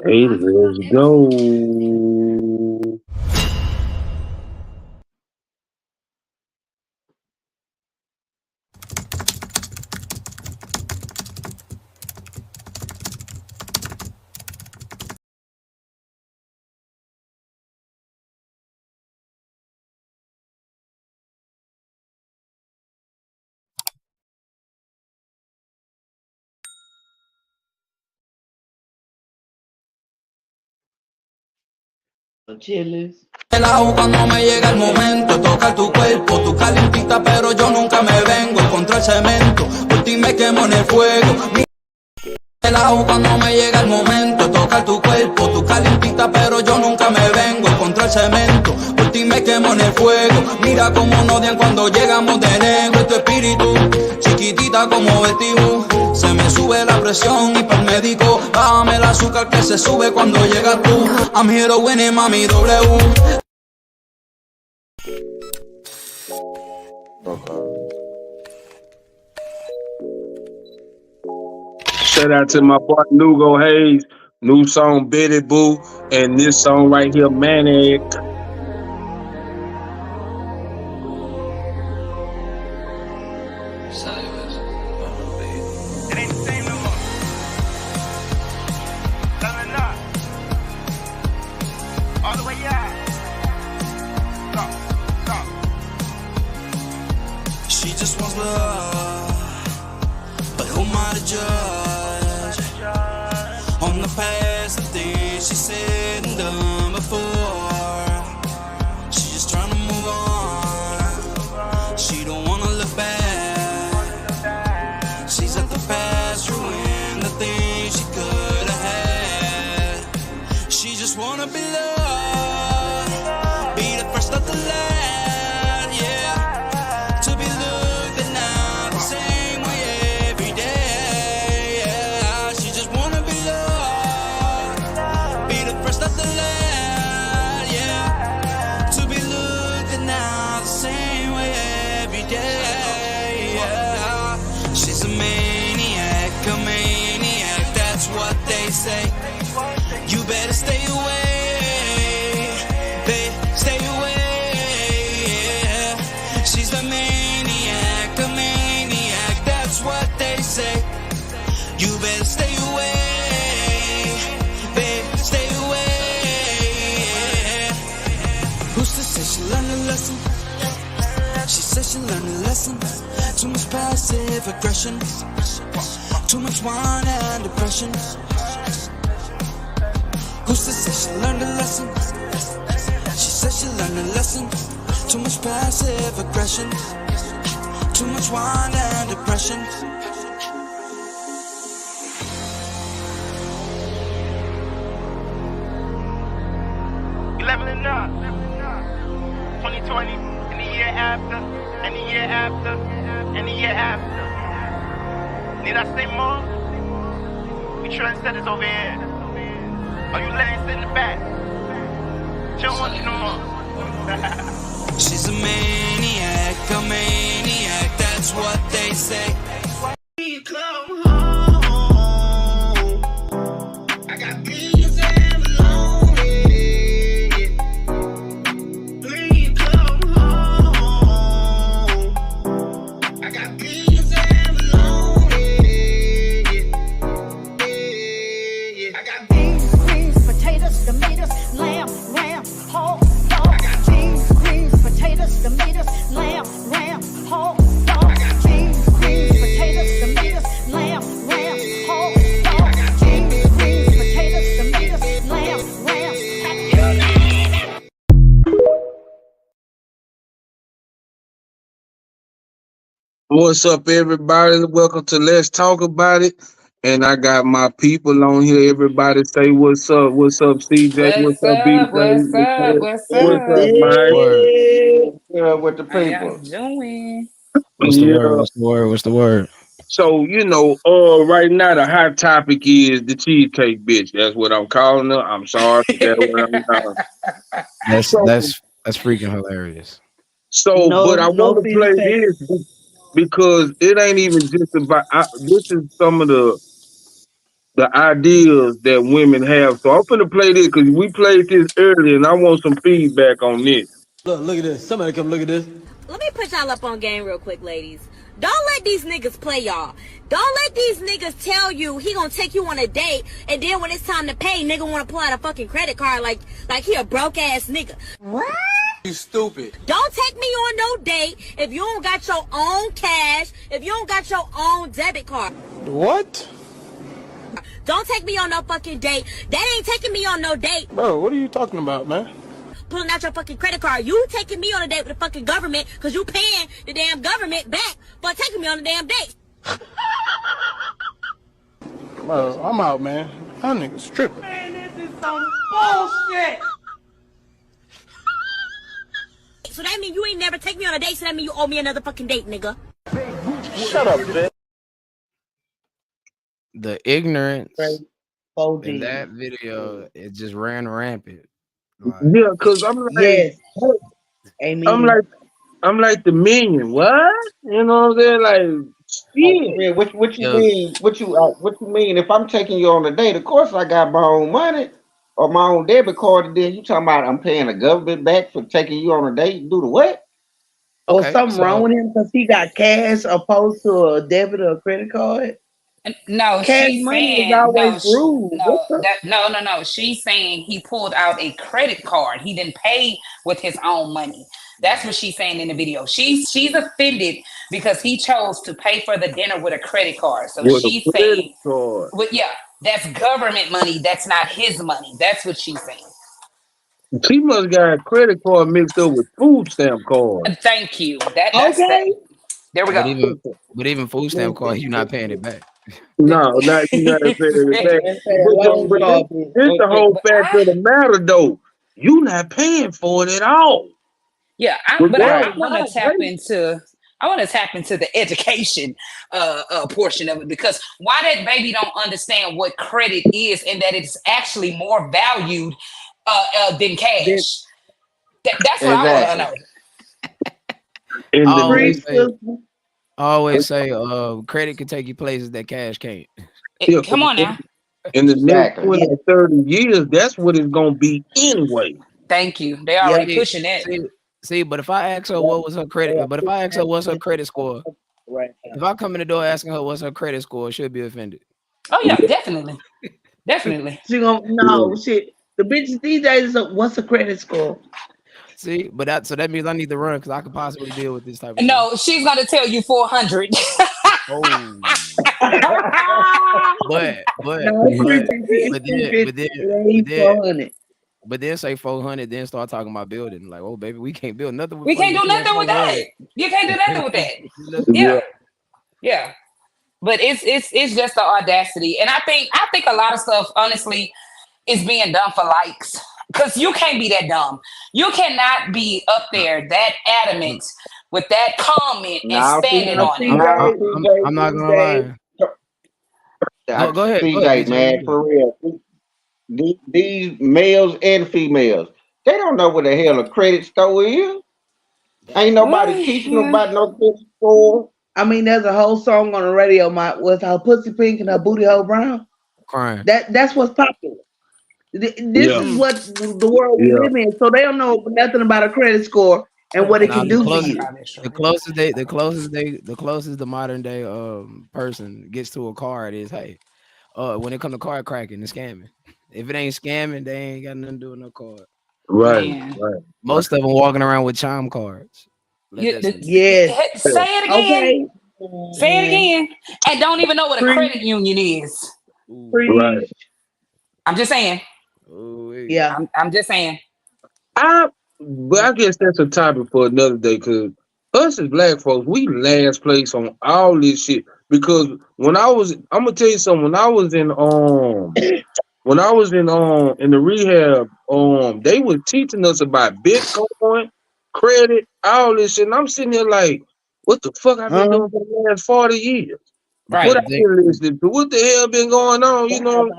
Hey, let's go. Chiles. Cuando me llega el momento, toca tu cuerpo, tu calentita, pero yo nunca me vengo contra el cemento. Por ti me quemo en el fuego. Cuando me llega el momento, toca tu cuerpo, tu calentita, pero yo nunca me vengo contra el cemento. Por ti me quemo en el fuego. Mira cómo nos odian cuando llegamos de negro. Y tu espíritu, chiquitita como vestido. Se me sube la presión y para el médico, bájame el azúcar que se sube cuando llegas tú. I'm here to win it, mami, W. Shout out to my boy Lugo Hayes. New song Betty Boo. And this song right here, Manic. She just wants love, but who am I to judge on the past of things she said and done before? She just trying to move on. She don't wanna look back. She's at the past, ruin the things she could have had. She just wanna be loved, be the first of the last. You better stay away, babe, stay away, yeah. She's a maniac, that's what they say. You better stay away, babe, stay away, yeah. Who's to say she learned a lesson? She says she learned a lesson. Too much passive aggression, too much wine and depression. Who's to say she learned a lesson? She said she learned a lesson. Too much passive aggression, too much wine and depression. Leveling up. 2020 and the year after, and the year after, and the year after. Need I say more? We trendsetters over here. Are you letting sit in the back? She don't want you no more. She's a maniac, that's what they say. You come home. I got billions and lonely. Please come home. I got billions and lonely. I got Potatoes, tomatoes, lamb, ram, hog, dog. Beans, greens, potatoes, tomatoes, lamb, ram, hog, dog. Beans, greens, potatoes, tomatoes, lamb, ram, hog, dog. Beans, greens, potatoes, tomatoes, lamb, ram. What's up, everybody? Welcome to Let's Talk About It. And I got my people on here. Everybody say what's up. What's up, CJ? What's What's up, up? BJ? What's up? What's What's up? up, man? Yeah, with the How y'all people. doing? What's the word? Yeah. What's the word? What's the word? So, right now the hot topic is the cheesecake bitch. That's what I'm calling her. I'm sorry, but that's what I'm calling. That's So, that's that's freaking hilarious. but I want to play this because it ain't even just about. This is some of the the ideas that women have. So I'm finna play this because we played this earlier, and I want some feedback on this. Look at this. Somebody come look at this. Let me put y'all up on game real quick, ladies. Don't let these niggas play y'all. Don't let these niggas tell you he gonna take you on a date, and then when it's time to pay, nigga wanna pull out a fucking credit card like he a broke ass nigga. What? You stupid. Don't take me on no date if you don't got your own cash, if you don't got your own debit card. What? Don't take me on no fucking date. That ain't taking me on no date. Bro, what are you talking about, man? Pulling out your fucking credit card. You taking me on a date with the fucking government because you paying the damn government back for taking me on a damn date. Bro, I'm out, man. That nigga's tripping. Man, this is some bullshit. So that mean you ain't never take me on a date, so that mean you owe me another fucking date, nigga. Shut up, bitch. The ignorance OG. in that video, it just ran rampant. Like, Yeah, because I'm like, Yes. Amen. I'm like the minion. What? You know what I'm saying? Like, shit. Yeah, what you yo, mean? What you mean? If I'm taking you on a date, of course I got my own money or my own debit card. And then you talking about I'm paying the government back for taking you on a date? Do the what? Or okay, something wrong so with him because he got cash opposed to a debit or a credit card. No, Cash she's money is saying always rude. no. She's saying he pulled out a credit card. He didn't pay with his own money. That's what she's saying in the video. She's offended because he chose to pay for the dinner with a credit card. So With a she's credit saying, card. well, yeah, that's government money. That's not his money. That's what she's saying. She must got a credit card mixed up with food stamp card. Thank you. That's that. Okay. There we but go. even food stamp card, you're not paying it back. No, not you not paying it back. That's that loan But card. this the whole But fact of the matter though. You not paying for it at all. yeah, but Right. I want to tap into. I want to tap into the education portion of it, because why that baby don't understand what credit is and that it's actually more valued than cash. That's what I want to know. In I the always say, credit can take you places that cash can't. Yeah, Come on now. in the next Exactly. 20 or 30 years, that's what it's gonna be anyway. Thank you. They already pushing that. See, but if I ask her what was her credit, but if I ask her what's her credit score, Right. if I come in the door asking her what's her credit score, she'll be offended. Oh yeah, definitely, definitely. She gonna shit. The bitches these days is what's a credit score? See, but that means I need to run because I could possibly deal with this type of No, she's gonna tell you 400. thing. Oh. but then say 400, then start talking about building. Like, oh baby, we can't build nothing. We can't do nothing with that. You can't do nothing with that. Yeah. But it's just the audacity, and I think a lot of stuff, honestly, is being done for likes. Because you can't be that dumb. You cannot be up there that adamant with that comment and standing on it. I'm not gonna lie. Go ahead. CJ, man, for real. These males and females, they don't know what the hell a credit score is. Ain't nobody teaching them about no credit score. I mean, there's a whole song on the radio with her pussy pink and her booty hole brown. Crying. That's what's popular. This is what the world we live in. So they don't know nothing about a credit score and what it can do for you. The closest the modern day person gets to a card is, hey, when it comes to card cracking and scamming. If it ain't scamming, they ain't got nothing to do with no card. Right. Most of them walking around with chime cards. Yes. Say it again. Okay. Say it again. And don't even know what a credit union is. Right. I'm just saying. Yeah. I'm just saying. But I guess that's a topic for another day, because us as black folks, we last place on all this shit. Because I'm gonna tell you something. When I was in the rehab, they were teaching us about Bitcoin, credit, all this shit. And I'm sitting here like, what the fuck I've been doing for the last 40 years? Right. What I been listening to? What the hell been going on? You know what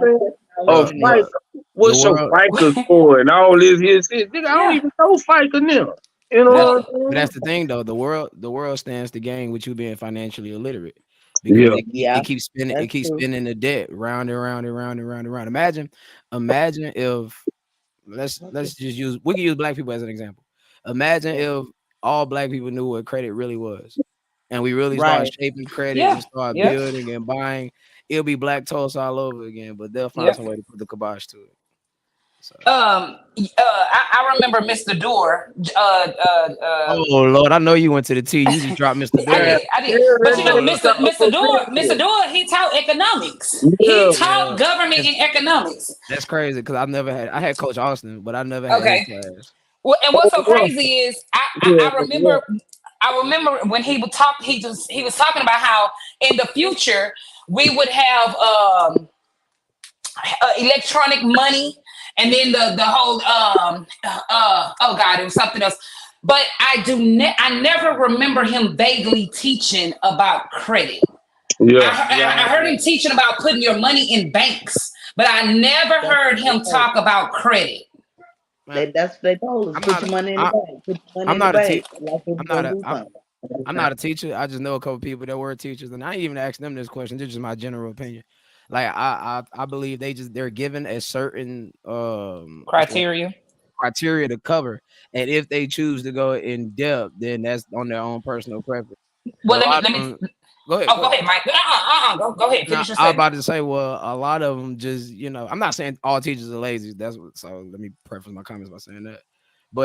I'm saying? What's your FICA score and all this here shit? Nigga, I don't even know FICA now. You know what I'm saying? But that's the thing, though. The world stands to gain with you being financially illiterate. because Yeah, it keeps spinning. It that's keeps true. spinning the debt round and round and round and round and round. Imagine if let's just use we can use black people as an example. Imagine if all black people knew what credit really was, and we really start Right. shaping credit Yeah. and start Yeah. building and buying. It'll be black toast all over again, but they'll find Yeah. some way to put the kibosh to it. So, I remember Mr. Door. oh Lord, I know you went to the T. You just dropped Mr. I Yeah, Door. did, I yeah, did. But you know, that Oh, Mr. Door, he taught economics. He yeah, taught well, government and economics. that's crazy because I had Coach Austin, but I never had his Okay. class. Well, and oh, what's so yeah, crazy is yeah, I remember when he would talk. He was talking about how in the future we would have electronic money, and then the whole oh god, it was something else. But I never remember him vaguely teaching about credit. yeah, I heard him teaching about putting your money in banks, but I never That's heard what him talk about credit. Man, that's what they told us. I'm Put not your money in the I, bank. Put your money I'm in the not a bank. te- Like if I'm you're not gonna a do something. I'm not a teacher. I just know a couple people that were teachers, and I ain't even asked them this question. This is just my general opinion. Like I believe they're given a certain what's the word? Criteria. Criteria to cover, and if they choose to go in depth, then that's on their own personal preference. Well, Because a lot let of me. them, go ahead, Oh, go go ahead. ahead, Mike. Go ahead. No, Finish your I was statement. about to say, well, a lot of them just, I'm not saying all teachers are lazy. So let me preface my comments by saying that.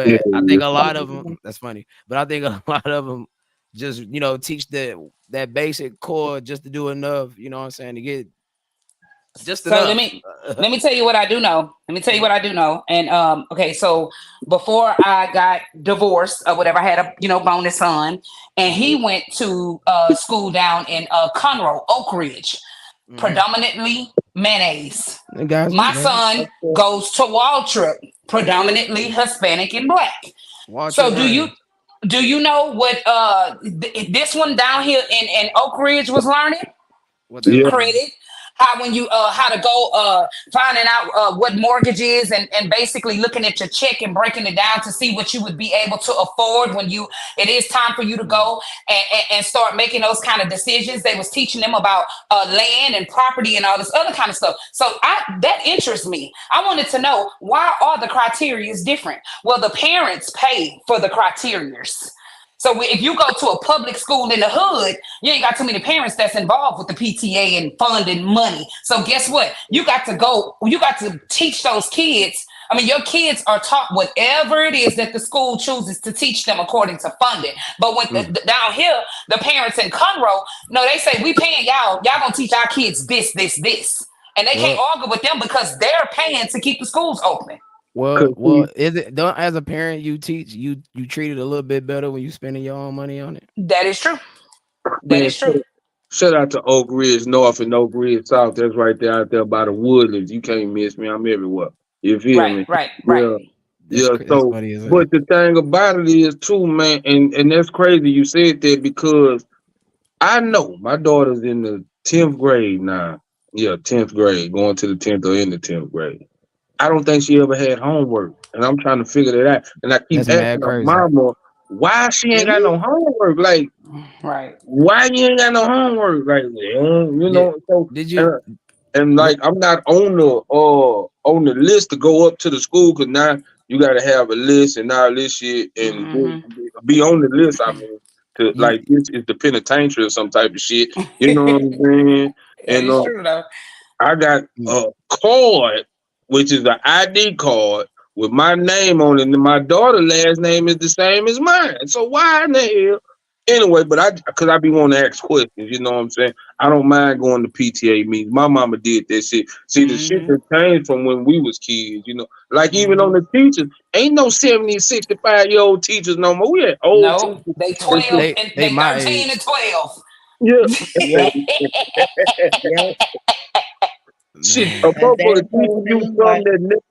yeah, But I think a lot of them, that's funny, but I think a lot of them just, teach that basic core just to do enough, you know what I'm saying, to get just So enough. let me tell you what I do know. Let me tell you what I do know. And okay, so before I got divorced or whatever, I had a bonus son, and he went to school down in Conroe, Oak Ridge, Mhm. predominantly mayonnaise. And guys, My man, son goes to Waltrip, predominantly Hispanic and black. watch your So brain. do you know what this one down here in Oak Ridge was learning? What they yeah, was learning. Credit, how when you how to go finding out what mortgage is, and basically looking at your check and breaking it down to see what you would be able to afford when it is time for you to Mm. go and start making those kind of decisions. They was teaching them about land and property and all this other kind of stuff. So that interests me. I wanted to know, why are the criteria different? Well, the parents pay for the criterias. So if you go to a public school in the hood, you ain't got too many parents that's involved with the PTA and funding money. So guess what? You got to teach those kids. I mean, your kids are taught whatever it is that the school chooses to teach them according to funding. But when Mm. down here, the parents in Conroe, no, they say, we paying y'all. Y'all gonna teach our kids this, this, this. And they can't Well, argue with them because they're paying to keep the schools open. well, 'cause well, is it don't as a parent you teach you treat it a little bit better when you spending your own money on it? That is true. That man, is true. shout out to Oak Ridge North and Oak Ridge South. That's right there out there by the Woodlands. You can't miss me. I'm everywhere. You feel Right, me? right, right. Yeah, yeah. That's So, funny as hell. but the thing about it is too, man, and that's crazy you said that because I know my daughter's in the 10th grade now. Yeah, 10th grade, going to the 10th or in the 10th grade. I don't think she ever had homework, and I'm trying to figure that out. And I keep That's mad asking her crazy. mama, why she ain't got Really? no homework? Like, Right. why you ain't got no homework? Like, Yeah. So Did you uh, and what like I'm not on the list to go up to the school because now you got to have a list and all this shit and Hmm. be on the list. I mean, to you like this is the penitentiary or some type of shit. You know what I'm saying? That And is true though. I got mm, a card, which is an ID card with my name on it, and my daughter's last name is the same as mine. So why in the hell? Anyway, but because I be wanting to ask questions, you know what I'm saying? I don't mind going to PTA meetings. My mama did that shit. See, the shit Hmm. that changed from when we was kids, like even on Hmm. the teachers, ain't no 70, 65-year-old teachers no more. We had old No, teachers. they And shit. 12 and they they my 13 age. and 12. Yeah. Yep. Yep. Shit, a Man. And they motherfucker don't know teaching what they you look something like. that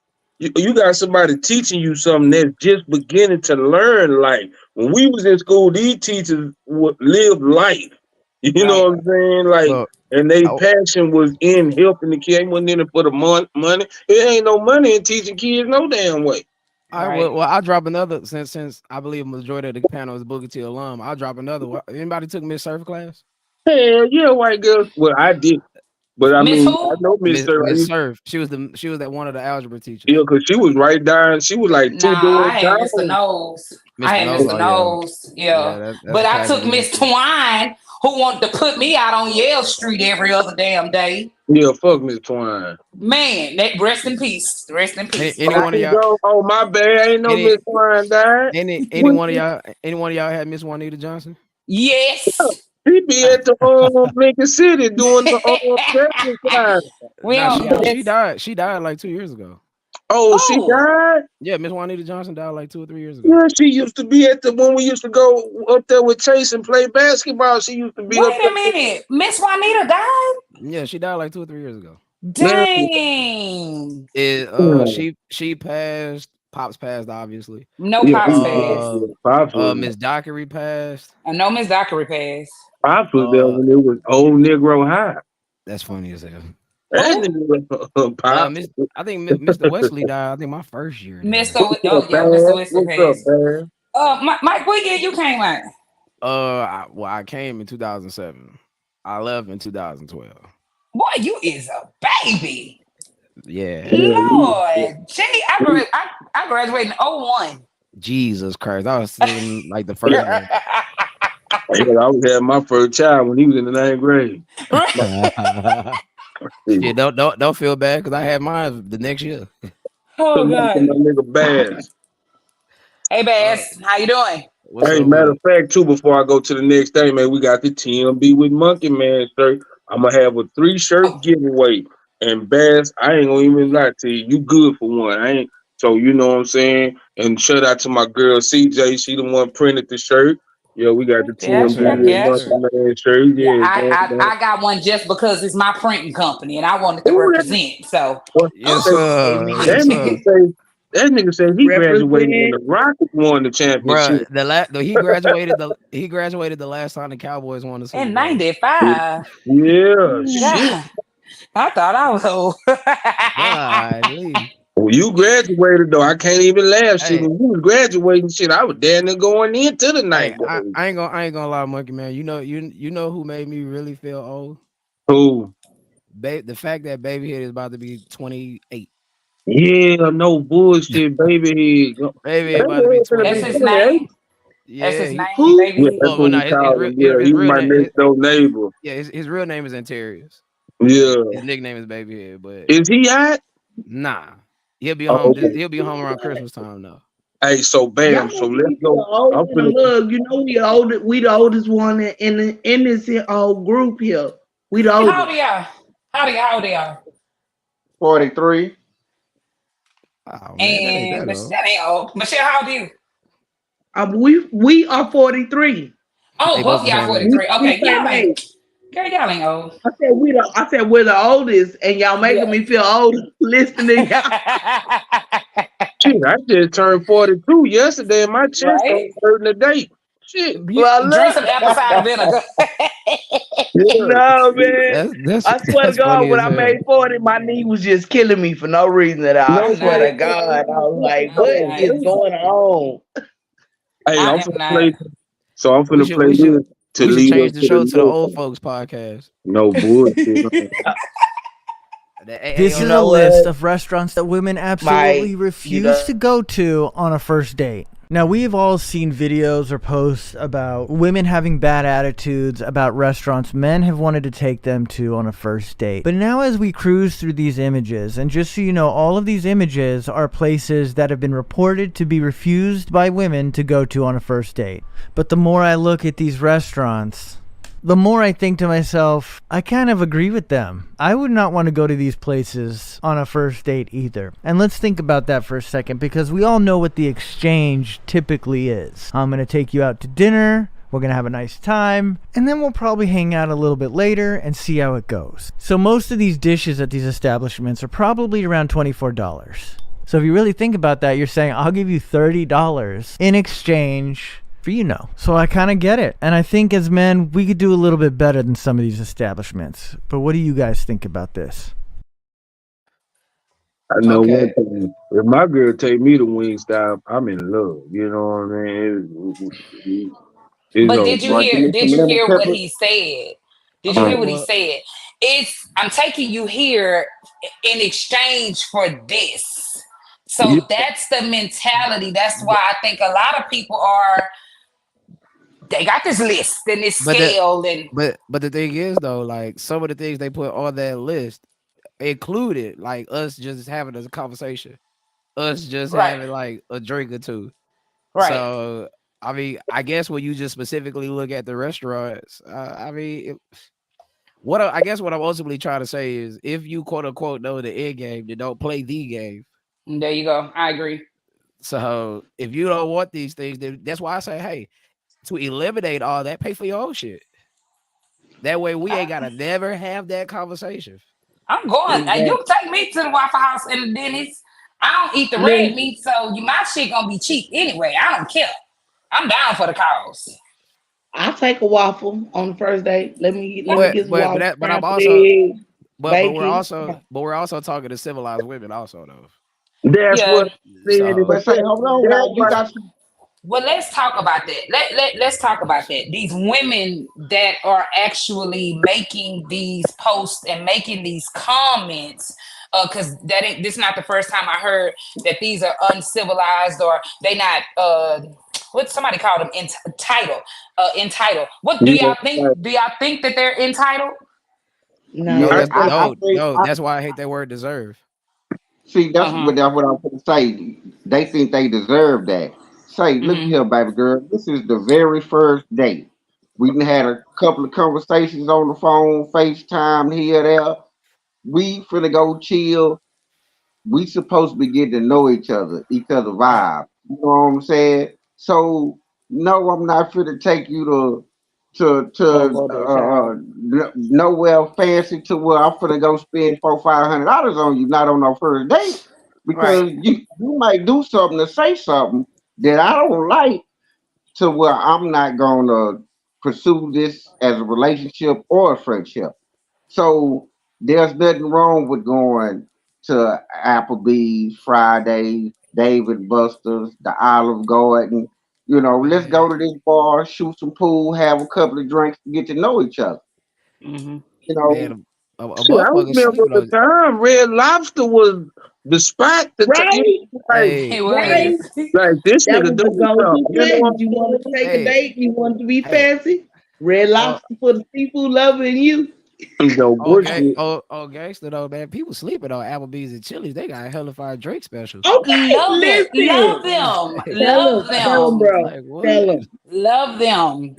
you got somebody teaching you something that's just beginning to learn. Like when we was in school, these teachers would live life. You know Right. what I'm saying? Like, Well, and their I, passion was in helping the kid. They wasn't in it for the money. It ain't no money in teaching kids no damn way. I will. Right. Well, I'll drop another since I believe majority of the panel is Booker T alum. I'll drop another. Anybody took Miss Surf class? Hell yeah, white girls. Well, I did, but I Miss mean, I who? know Miss Sir. Miss Surf. She was that one of the algebra Yeah, teachers. because she was right down. She was like two Nah, doors I had Mr. down. Nose. I Mr. had Nose. Mr. Oh yeah, Nose. yeah. Yeah. That's But a I classic took name Miss too. Twine, who wanted to put me out on Yale Street every other damn day. Yeah, fuck Miss Twine. Man, that rest in peace. Rest in peace. Any Oh, one of she y'all, go. Oh, my bad. Ain't no any Miss Twine died. any one of y'all had Miss Juanita Johnson? Yes. He be at the Lincoln City doing the business time. We Nah, don't she that's died. She died like 2 years ago. Oh, she oh. died. Yeah, Miss Juanita Johnson died like 2 or 3 years ago. Yeah, she used to be at the when we used to go up there with Chase and play basketball. She used to be up Wait a there. minute. Miss Juanita died? Yeah, she died like 2 or 3 years ago. Man, Dang. She passed. Pops passed, obviously. No yeah, pops passed. Pops was Miss Dockery passed. I know Miss Dockery passed. Pops was there Uh, when it was old Negro High. that's funny as hell. That Who? nigga Pops. I think Mr. Wesley died. I think my first year there. Mr. What's Oh up, yeah, Mr. man? Wesley What's up, passed. man? Mike, what year you came out? I came in 2007. I left in 2012. Boy, you is a baby. Yeah. Lord, gee, I graduated in 01. Jesus Christ. I was still in like the first grade. Yeah, I was having my first child when he was in the 9th grade. Yeah, don't feel bad because I had mine the next year. Oh My God. nigga Bass. Hey Bass, how you doing? What's Hey, up matter with of fact, too, before I go to the next thing, man, we got the TMB with Monkey Man shirt. I'm gonna have a 3-shirt giveaway. And Bass, I ain't gonna even lie to you. You good for one. I ain't so you know what I'm saying? And shout out to my girl CJ. She the one printed the shirt. Yeah, we got the Yeah, Yes, TMB yeah, sir. with yeah. Yes, sir. Monkey Man shirt. Yeah, Yeah, man. I got one just because it's my printing company and I wanted to Ooh, represent. So Yes, sir. Yes, that sir. nigga say he graduated when Represent. the Rockets won the championship. Bruh, he graduated the last time the Cowboys won the Super in Bowl. 95. Yeah, shit. God, I thought I was old. Golly. When you graduated though, I can't even laugh. Shit, Hey, when you was graduating, shit, I was damn near going into the hey, ninth grade. I ain't gonna lie, Monkey Man. You know who made me really feel old? Who? The fact that Baby Head is about to be 28. Yeah, no bullshit, baby. Baby Head That about to be boy finna That's be 28. his 28. name. That's Yeah, his name, Who? Yeah, baby. that's well what we no, call him. Yeah, his he's real my name next door neighbor. his real name is Interiors. Yeah. His nickname is Baby Head, but Is he hot? nah. Oh, okay. He'll be home around Christmas time though. Hey, so Y'all bam, so make let's me feel go. old I'm in the finna mug. You know we the oldest one in this here whole group here. We the How old are oldest. y'all? How old are y'all? 43. Oh man, that ain't And that Michelle, old. that ain't old. Michelle, how old are you? We are 43. Oh, They both both the y'all same age. 43. We Okay, the same y'all ain't. age. Girl, y'all ain't old. I said we're the oldest, and y'all making Yeah. me feel old listening to y'all. shit. I just turned 42 yesterday, and my chest Right? ain't hurting today. Shit. You Well, drink some look, apple cider vinegar. Yeah. no man. That's I swear to that's God, funny when as I hell. made 40, my knee was just killing me for no reason at all. I I'm No swear to not. bullshit. God, I was like, I'm what not. is going on? Hey, I I'm am finna not. play. So I'm We finna should play we should this to we should lead change up the to the show to the next old one. folks podcast. No bullshit. This You is a know list what, of restaurants that women absolutely Mike? refuse to go to on a first date. Now, we've all seen videos or posts about women having bad attitudes about restaurants men have wanted to take them to on a first date. But now as we cruise through these images, and just so you know, all of these images are places that have been reported to be refused by women to go to on a first date. But the more I look at these restaurants, the more I think to myself, I kind of agree with them. I would not want to go to these places on a first date either. And let's think about that for a second, because we all know what the exchange typically is. I'm going to take you out to dinner, we're going to have a nice time, and then we'll probably hang out a little bit later and see how it goes. So most of these dishes at these establishments are probably around $24. So if you really think about that, you're saying, I'll give you $30 in exchange for So I kind of get it. And I think as men, we could do a little bit better than some of these establishments. But what do you guys think about this? I know one Okay. thing. If my girl take me to Wingstop, I'm in love. You know what I mean? It's But over. did you Boy, give hear me some did you lemon hear what pepper. he said? Did you Okay, hear what he well, said? It's I'm taking you here in exchange for this. Yeah. So that's the mentality. That's why I think a lot of people are they got this list and this but the scale and but the thing is though, like some of the things they put on that list included like us just having a conversation, us just right, having like a drink or two. right. So I mean, I guess when you just specifically look at the restaurants, I mean, I guess what I'm ultimately trying to say is, if you quote unquote know the end game, then don't play the game. And there you go. I agree. So if you don't want these things, then that's why I say, hey, to eliminate all that, pay for your own shit. That way, we ain't gotta never have that conversation. I'm going. And Exactly. you take me to the Waffle House and the Denny's. I don't eat the red Listen, meat, so my shit gonna be cheap anyway. I don't care. I'm down for the cause. I'll take a waffle on the first date. Let me But get some but but waffle, that but I'm scrambled also eggs, but bacon. we're also talking to civilized women also though. That's Yeah. what I said in So the But say, hold on now, you chat. got some. Well, let's talk about that. Let's talk about that. These women that are actually making these posts and making these comments, because this not the first time I heard that these are uncivilized or they not what somebody called them entitled. Entitled. What do y'all think? Yeah. Do y'all think that they're entitled? no, No. Yeah, that's I no, think. no, that's why I hate that word deserve. See, Uh-huh. that's what I'm going to say. They think they deserve that. Say, look Mm-hmm. here, baby girl. This is the very first date. We done had a couple of conversations on the phone, FaceTime here, there. We finna go chill. We supposed to be getting to know each other vibe. You know what I'm saying? So no, I'm not finna take you Don't go there, child. nowhere fancy to where I'm finna go spend $400-500 on you, not on our first date, Right. because you might do something to say something that I don't like to where I'm not gonna pursue this as a relationship or a friendship. So there's nothing wrong with going to Applebee's, Fridays, David Buster's, the Olive Garden. You know, let's go Man, to this bar, shoot some pool, have a couple of drinks, get to know each other. Mm-hmm. You know, man, a Shit, I motherfucker remember sleeping the on. time Red Lobster was the spot. Right? Like, Hey, It was. Right? hey, this That nigga was the doing go-to something. You know place. what You wanted to I'm take a hey, date, you wanted to be hey. fancy. Red Oh, Lobster for the seafood lover and you. saying? No bullshit. gangster though, man. People sleeping on Applebee's and Chili's. They got hellified drink specials. Okay, Love it. Love listen. them. Tell Love him. Tell him, them. bro. Like what? Tell him. Love them.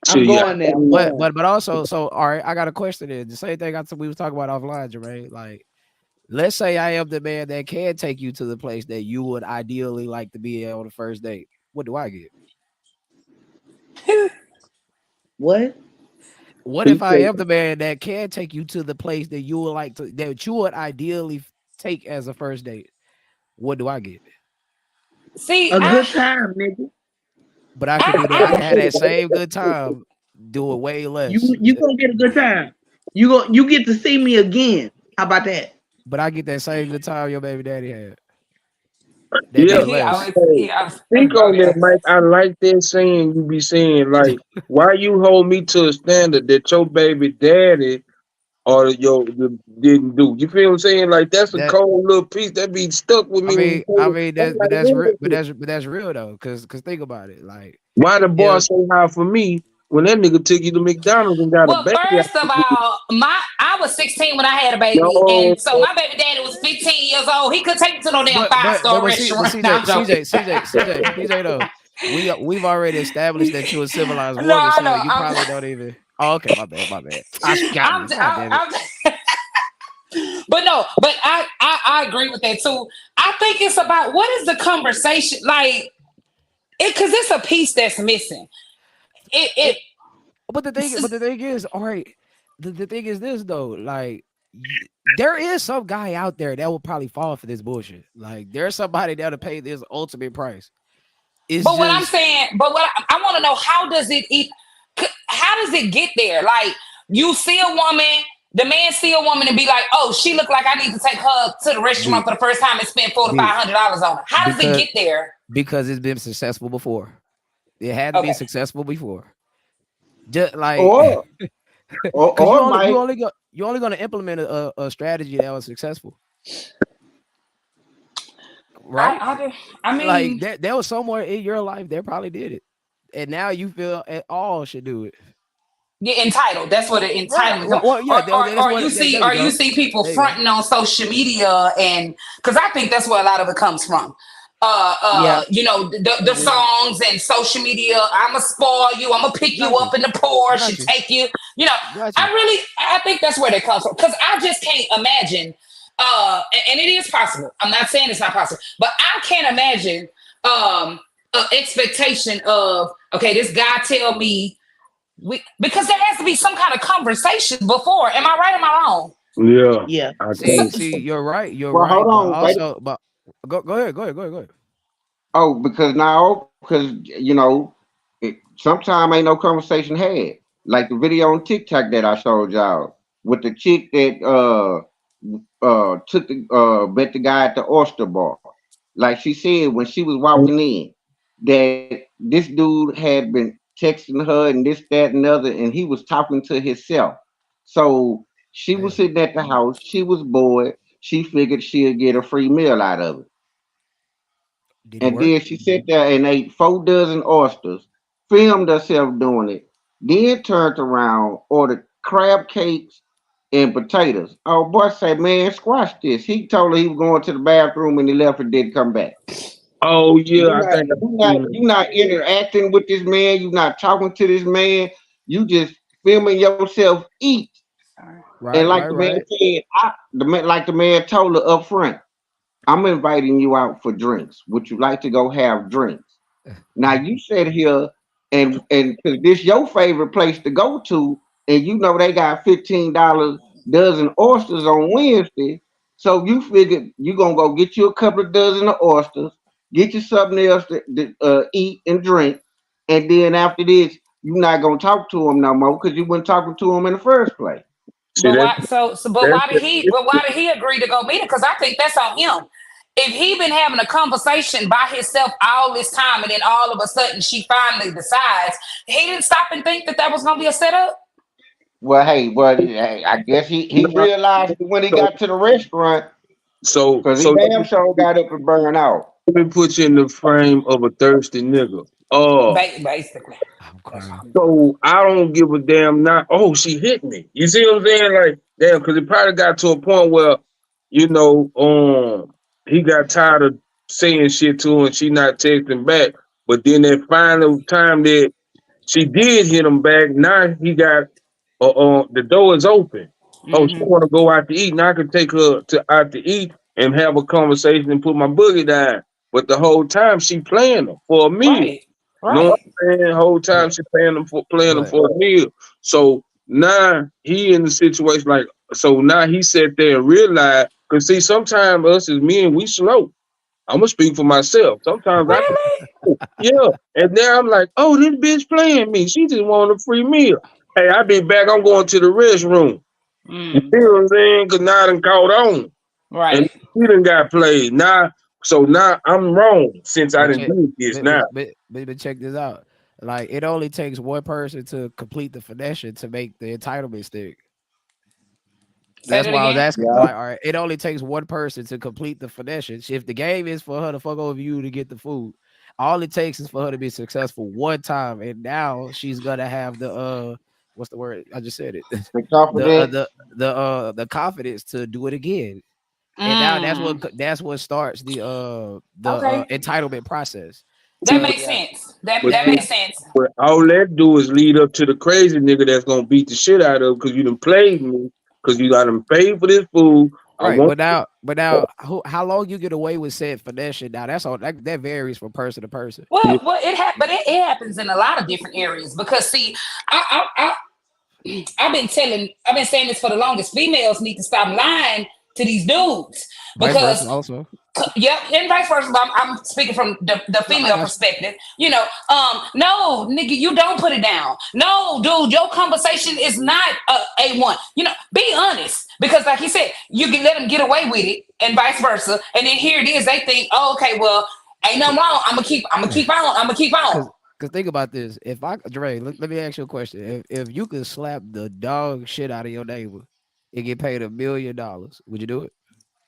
I'm Shit, yeah. going there. I'm going. But also, so all right, I got a question. Then the same thing we was talking about offline, Jermaine. Like, let's say I am the man that can take you to the place that you would ideally like to be at on the first date. What do I get? What? What He if I said, am the man that can take you to the place that you would like to that you would ideally take as a first date? What do I get? See, A good time, nigga. But I could I, do that. I I, can have that same good time, do it way less. You gonna get a good time. You get to see me again. How about that? But I get that same good time your baby daddy had. That yeah. bit he less. always, Hey, he always, speak on that, okay. Mike. I like that saying you be saying, like, why you hold me to a standard that your baby daddy or didn't do. You feel what I'm saying? Like that's a That cold little piece that be stuck with me when you say I it. mean I'm that, like, man, but that's real though, cause think about it. Like why the bar if so high for me when that nigga took you to McDonald's and got a Well, baby out first of of you? all, I was 16 when I had a baby, No, and so my baby daddy was 15 years old. He could take me to no damn five-star but see but restaurant. No, I'm joking. CJ though, we've already established that you're a civilized No, woman, I so know. you probably don't even. Oh, okay, my bad. I got me. God damn it. but no, but I agree with that too. I think it's about what is the conversation like it because it's a piece that's missing. It But the thing is, all right. The thing is this though, like there is some guy out there that will probably fall for this bullshit. Like there's somebody that'll pay this ultimate price. It's But what I'm just saying, but what I want to know, how does it get there? Like you see a woman, the man see a woman and be like, oh, she look like I need to take her to the restaurant be for the first time and spend $400 to $500 on her. How does it because get there? it's been successful before. It had to be Okay. successful before. Just like or Because or Mike. you only gonna implement a strategy that was successful, right? I Like mean, there was somewhere in your life that probably did it, and now you feel at all should do it. yeah, entitled. That's what an Right. entitlement. Well, yeah, that's Or what. you see, There we or you go. see people There you go. fronting on social media, and because I think that's where a lot of it comes from. Yeah. You know, the songs and social media. I'ma spoil you. I'ma pick you Got you. up in the Porsche Got and you. take you. You know, Got you. I think that's where that comes from. Because I just can't imagine. And it is possible. I'm not saying it's not possible, but I can't imagine an expectation of okay, this guy tell me because there has to be some kind of conversation before. Am I right? Am I wrong? Yeah. Yeah. I See, think. see, you're right. You're Well, right. hold But on, wait. also, but go ahead. Go ahead. Go ahead. Go ahead. Oh, because sometimes ain't no conversation had. Like the video on TikTok that I showed y'all with the chick that took the met the guy at the oyster bar. Like she said when she was walking in, that this dude had been texting her and this, that, and other, and he was talking to himself. So she was Damn. sitting at the house. She was bored. She figured she'd get a free meal out of it. Did it And work? then she sat there and ate 4 dozen oysters, filmed herself doing it, then turned around, ordered crab cakes and potatoes. Oh, boy said, man, squash this. He told her he was going to the bathroom and he left and didn't come back. Oh yeah, You're I not, think I've you not, seen it. you not interacting with this man. You're not talking to this man. You just filming yourself eat. And Right. like Right. the man Right. said, like the man told her up front, I'm inviting you out for drinks. Would you like to go have drinks? Now you sit here and cause this your favorite place to go to, and you know they got $15 dozen oysters on Wednesday. So you figured you gonna go get you a couple of dozen of oysters, get you something else to eat and drink, and then after this, you're not gonna talk to him no more because you weren't talking to him in the first place. See But that why? But that's why did he? But why did he agree to go meet her? Because I think that's on him. If he been having a conversation by himself all this time, and then all of a sudden she finally decides, he didn't stop and think that was going to be a setup. Well, I guess he realized it when he so got to the restaurant so because he so damn sure got up and burned out. let me put you in the frame of a thirsty nigga. Basically, I'm crying. So I don't give a damn. Not she hit me. You see what I'm saying? Like damn, because it probably got to a point where you know he got tired of saying shit to her and she not texting back. But then that final time that she did hit him back, now he got the door is open. Oh, she want to go out to eat. Now I can take her to out to eat and have a conversation and put my boogie down. But the whole time she playing them for a meal. right, You know what right. I'm saying? The whole time But she playing them but for a meal. So now he in the situation like so now he sat there and realized because see sometimes us as men we slow. I'm gonna speak for myself. Sometimes I can Really? yeah. And now I'm like, oh, this bitch playing me. She just wanted a free meal. Hey, I be back. I'm going to the restroom. You Mm, see what I'm saying? Because now I done caught on. And right. he done got played. So now I'm wrong since I but didn't check do this but now. but check this out. Like it only takes one person to complete the finesse to make the entitlement stick. Say That's that why I was again. asking. Yeah. Like, all right, it only takes one person to complete the finesse. If the game is for her to fuck over you to get the food, all it takes is for her to be successful one time, and now she's gonna have the what's the word? I just said it. The the confidence. the confidence to do it again. And now Mm, that's what starts the okay, entitlement process. that See, makes Yeah, sense. That but, that yeah. makes sense. but all that do is lead up to the crazy nigga that's gonna beat the shit out of because you done played me because you got him paid for this food. I Right, want but now, how long you get away with said finesse shit? Now that's all that varies from person to person. Well, but it happens in a lot of different areas because see, I've been saying this for the longest. Females need to stop lying to these dudes Vice versa, because also. yep, and vice versa. But I'm speaking from the No, I female got you. perspective. You know, no, nigga, you don't put it down. No, dude, your conversation is not A1. You know, be honest because, like you said, you can let them get away with it, and vice versa. And then here it is, they think, oh, okay, well, ain't nothing wrong. I'm gonna keep on. I'm gonna keep on. Cause think about this. If I Dre, let me ask you a question. If you could slap the dog shit out of your neighbor and get paid $1 million, would you do it?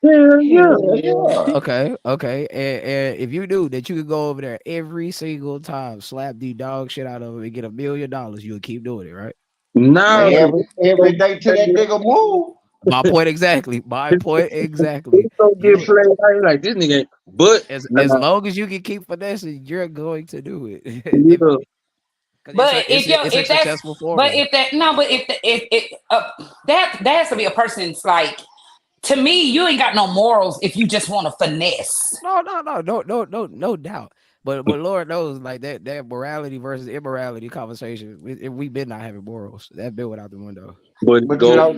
Hell yeah. Hell yeah. Okay, okay. And if you knew that you could go over there every single time, slap the dog shit out of him and get $1 million, you would keep doing it, right? Now Every day to that nigga move. My point exactly. My point exactly. it's gonna get You played out like this nigga ain't. But as now, long as you can keep finessing, you're going to do it. yeah, Because But it's a if that's successful formula. if that no, but if the, if it that has to be a person's like, to me, you ain't got no morals if you just want to finesse. No doubt. But Lord knows, like that morality versus immorality conversation, we been not having morals. That been went out the window. but But you go. know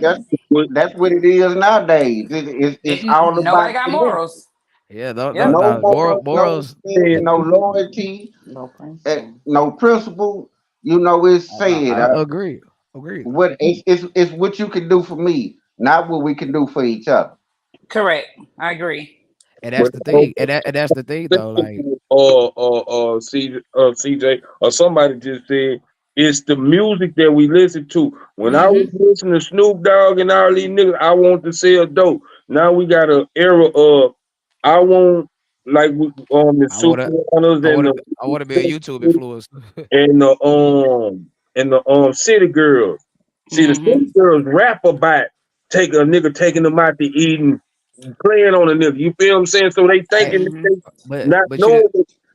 that's what it is nowadays. It's all Nobody about got finesse. morals. Yeah, no, no, Yep. No no. morals, no Morals. respect, no loyalty, No principle. no principle. You know, it's said. I agree. Agreed. What it's what you can do for me, not what we can do for each other. Correct. I agree. And that's But the thing. And that's the thing though. Like, CJ or somebody just said it's the music that we listen to. When I was Mm-hmm. listening to Snoop Dogg and all these niggas, I want to sell dope. Now we got an era of I want like the I wanna Superrunners I and wanna I wanna be a YouTube influencer. and the city girls. See the Mm-hmm. city girls rap about take a nigga taking them out to eat and playing on a nigga. You feel what I'm saying? So they thinking that Mm-hmm. they but not but you knowing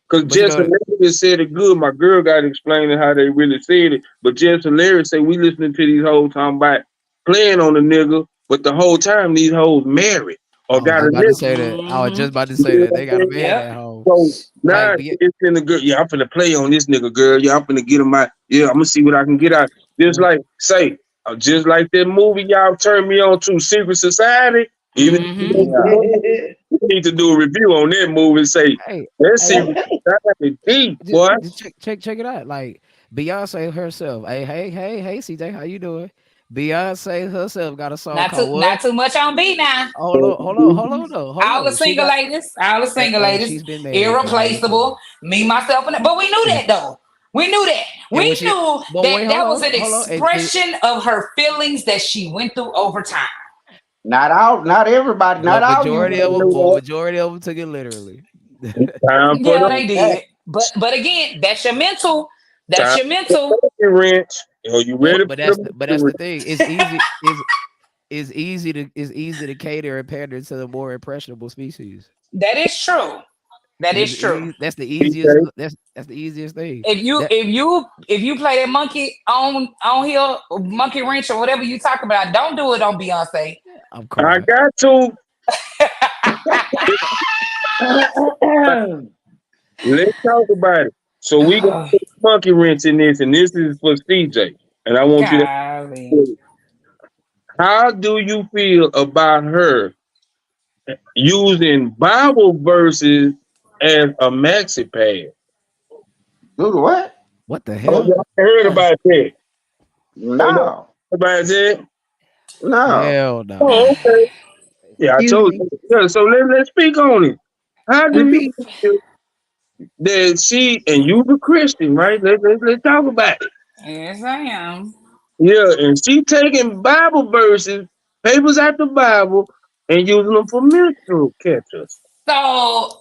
because but you Jess know and Larry said it good. My girl got explaining how they really said it. But Jess and Larry say we listening to these hoes talking about playing on a nigga, but the whole time these hoes married or I was got just a about to nigga. say that. I was Mm-hmm. just about to You say know that. what They I'm got a saying? man Yep. at home. So now Like, but yeah, it's in the girl. Yeah, I'm finna play on this nigga, girl. Yeah, I'm finna get him out. Yeah, I'm gonna see what I can get out. Just mm, like say, just like that movie y'all turned me on to, Secret Society. Even if you Mm-hmm. don't Yeah. promote it, you need to do a review on that movie and say hey, that hey, Secret Society deep, just, boy. just check it out. Like Beyonce herself. Hey, CJ, how you doing? Beyonce herself got a song called Not what? too much on B now. Hold All the on. She single got ladies, all the single hey, ladies, she's been married for a long time. irreplaceable. Me, myself, and but we knew that though. We knew that. And We when she knew but that wait, that was an hold on. expression of her feelings that she went through over time. Not everybody, not but all you majority of women them, knew but that. majority of them took it literally. Time for Yeah, the they did. But again, that's your mental. That's time your for mental. the wrench. Are you ready for the But that's wrench? the thing. It's easy to cater and pander to the more impressionable species. That is true. That is true. That's the easiest. Okay. That's the easiest thing. If you That if you if you play that monkey on here, monkey wrench or whatever you talk about, don't do it on Beyonce. I'm I crying. got to. Let's talk about it. So we got Oh, a monkey wrench in this, and this is for CJ. And I want you golly. to. How do you feel about her using Bible verses as a maxi pad? Do the what? What the Oh, hell? y'all heard about that? Oh, no, No, about that? no. Hell no. Oh, okay. Yeah, I Excuse told me. you. Yeah, so let's speak on it. How do you Repeat. feel that she and you the Christian, right? Let's talk about it. Yes, I am. Yeah, and she taking Bible verses, papers out the Bible, and using them for menstrual catchers. So,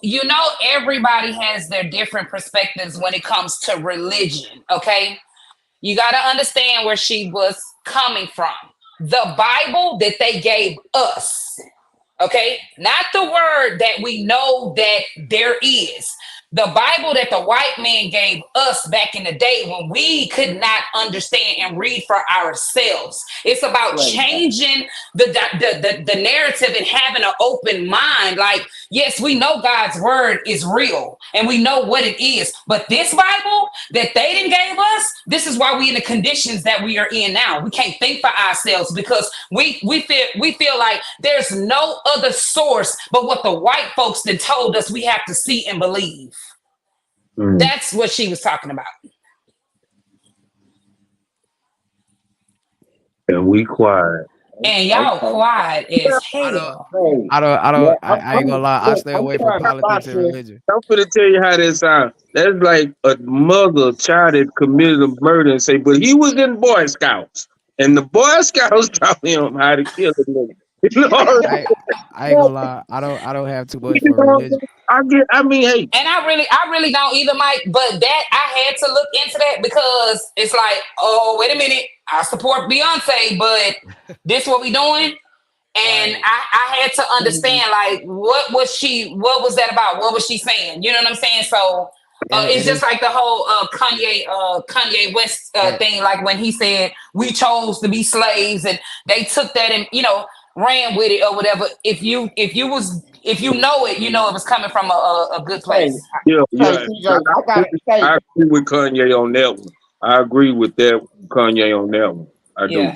everybody has their different perspectives when it comes to religion, okay? You got to understand where she was coming from. The Bible that they gave us, okay? Not the word that we know that there is. The Bible that the white man gave us back in the day when we could not understand and read for ourselves. It's about Right. changing the narrative and having an open mind. Like, yes, we know God's word is real and we know what it is. But this Bible that they didn't gave us, this is why we in the conditions that we are in now. We can't think for ourselves because we feel like there's no other source but what the white folks that told us we have to see and believe. Mm. That's what she was talking about. And we quiet. And y'all quiet as hell. I ain't gonna lie. I stay away from politics and religion. I'm gonna tell you how that sounds. That's like a mother child that committed a murder and say, but he was in Boy Scouts, and the Boy Scouts taught him how to kill a nigga. You know? I ain't gonna lie. I don't have too much for religion. I mean, hey. And I really don't either, Mike. But that I had to look into that because it's like, oh, wait a minute. I support Beyonce, but this what we doing? And I had to understand, like, what was that about? What was she saying? You know what I'm saying? So it's just like the whole Kanye West thing, like when he said we chose to be slaves and they took that and, you know, ran with it or whatever. If you know it, you know it was coming from a good place. Yeah. I agree with Kanye on that one. I agree with that Kanye on that one. I do.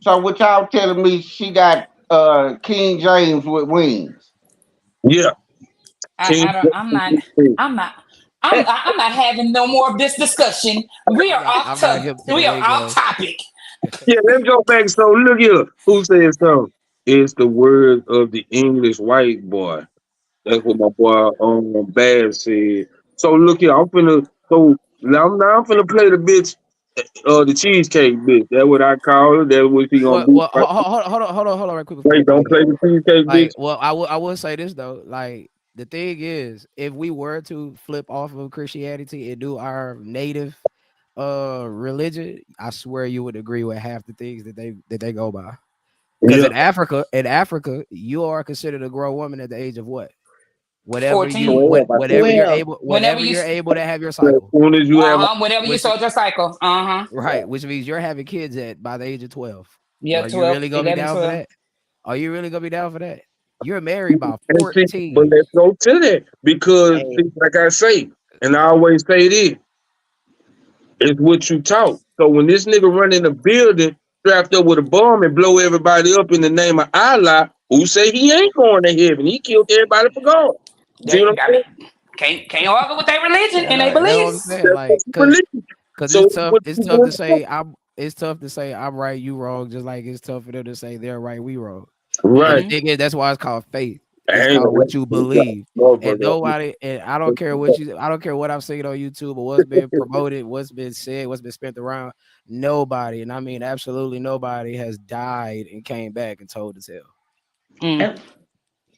So what y'all telling me? She got King James with wings. Yeah. I'm not having no more of this discussion. We are off topic. Yeah, let's go back. So look here. Who said so? It's the word of the English white boy. That's what my boy Bad said. So look here, I'm finna play the bitch, the cheesecake bitch. That's what I call it. That's what she gonna do. Well, hold on, right quick. Wait, don't play the cheesecake bitch. Well, I will say this though. Like the thing is, if we were to flip off of Christianity and do our native religion, I swear you would agree with half the things that they go by. Because in Africa, you are considered a grown woman at the age of what? Whenever you're able to have your cycle. As soon as you whenever you start your cycle. Right, which means you're having kids by the age of 12. Yeah, Are 12, you really gonna 11, be down 12. for that? Are you really gonna be down for that? You're married by 14. But let's go to that because, like I say, and I always say this, it's what you taught. So when this nigga run in a building strapped up with a bomb and blow everybody up in the name of Allah, who say he ain't going to heaven? He killed everybody for God. Can't argue with their religion and they beliefs. Like, because it's tough to say I'm right, you wrong, just like it's tough for them to say they're right, we wrong. Right. And the thing is, that's why it's called faith. It's called what you believe. And nobody, and I don't care what I've seen on YouTube or what's been promoted, what's been said, what's been spent around. Nobody, and I mean absolutely nobody, has died and came back and told the tale.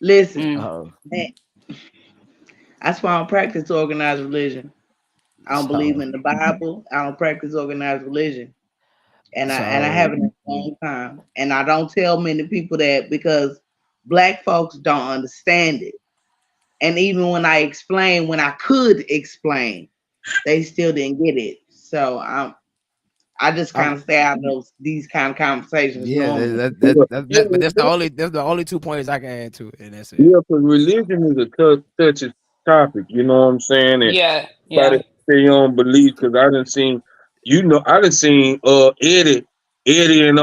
Listen, that's why I don't practice organized religion. I don't believe in the Bible. I don't practice organized religion, and I haven't in a long time. And I don't tell many people that because Black folks don't understand it. And even when I could explain, they still didn't get it. So I just kind of stay out of these kind of conversations. Yeah, that's the only 2 points I can add to it, and that's it. Yeah, because religion is a touchy topic. You know what I'm saying? And yeah. Stay on belief because I done seen Eddie and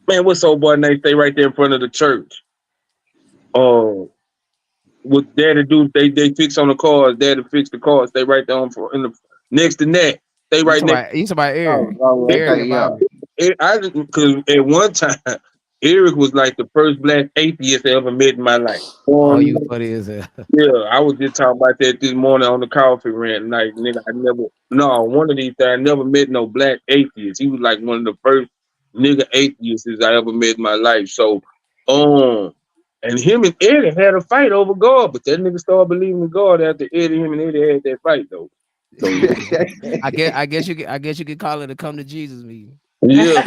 man, what's old boy name? Stay right there in front of the church. What daddy do? They fix on the cars. Daddy fix the cars. Stay right there in the next to that. Stay right next. He's about Eric. Because at one time Eric was like the first Black atheist I ever met in my life. Oh, you funny as hell. Yeah, I was just talking about that this morning on the coffee rant. Like, nigga, one of these things, I never met no Black atheist. He was like one of the first nigga atheists I ever met in my life. So, and him and Eddie had a fight over God, but that nigga started believing in God after him and Eddie had that fight though. So, I guess you could call it a come to Jesus meeting. Yeah.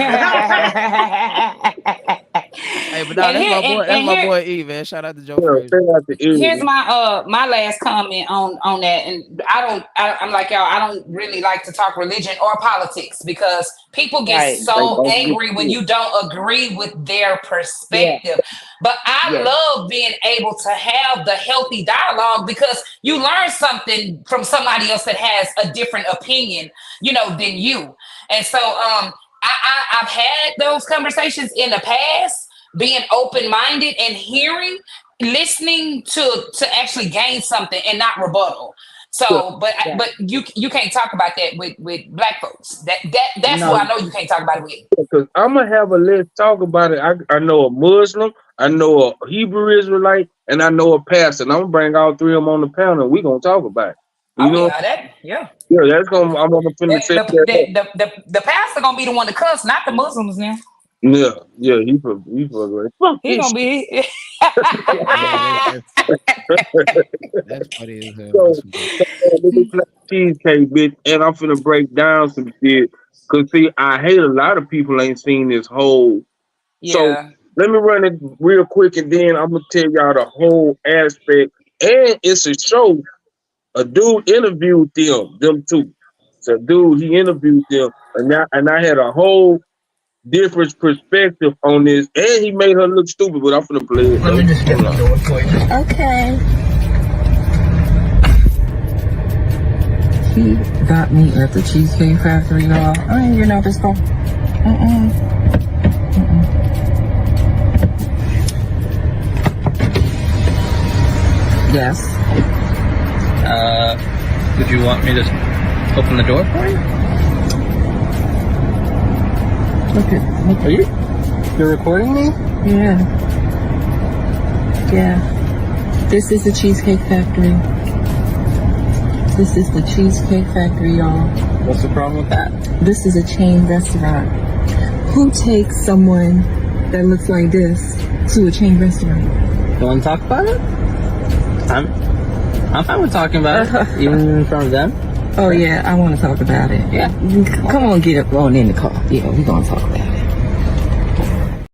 Hey, but that's my boy E, man. Shout out to Joe Frazier. Here's my last comment on that, and I'm like y'all. I don't really like to talk religion or politics because people get so angry when you don't agree with their perspective. Yeah. But I love being able to have the healthy dialogue because you learn something from somebody else that has a different opinion, than you. And so I've had those conversations in the past, being open-minded and listening to actually gain something and not rebuttal. So, but you can't talk about that with black folks. That's who No. I know you can't talk about it with. Because I'm gonna have a let's talk about it. I know a Muslim, I know a Hebrew Israelite, and I know a pastor. And I'm gonna bring all three of them on the panel. And we gonna talk about it. You Oh know, yeah. yeah, that's gonna. I'm gonna finna set that up. The pastor gonna be the one to cuss, not the Muslims now. Yeah, yeah, he for fuck He this gonna shit. be Yeah, that's funny as hell. So, let me play cheesecake, bitch, and I'm finna break down some shit. Cause see, I hate a lot of people ain't seen this whole. So yeah. let me run it real quick, and then I'm gonna tell y'all the whole aspect. And it's a show. A dude interviewed them two. So, dude, he interviewed them, and I had a whole different perspective on this, and he made her look stupid. But I'm finna play it Let though. me just get the door for you. Okay. He got me at the Cheesecake Factory, y'all. I ain't getting out this car. Yes. Would you want me to open the door for you? Okay. Are you're recording me? Yeah. Yeah. This is the Cheesecake Factory. This is the Cheesecake Factory, y'all. What's the problem with that? This is a chain restaurant. Who takes someone that looks like this to a chain restaurant? You want to talk about it? I'm fine with talking about it, even in front of them. Oh yeah, I want to talk about it. Yeah. Come on, get up on in the car. Yeah, we're gonna talk about it.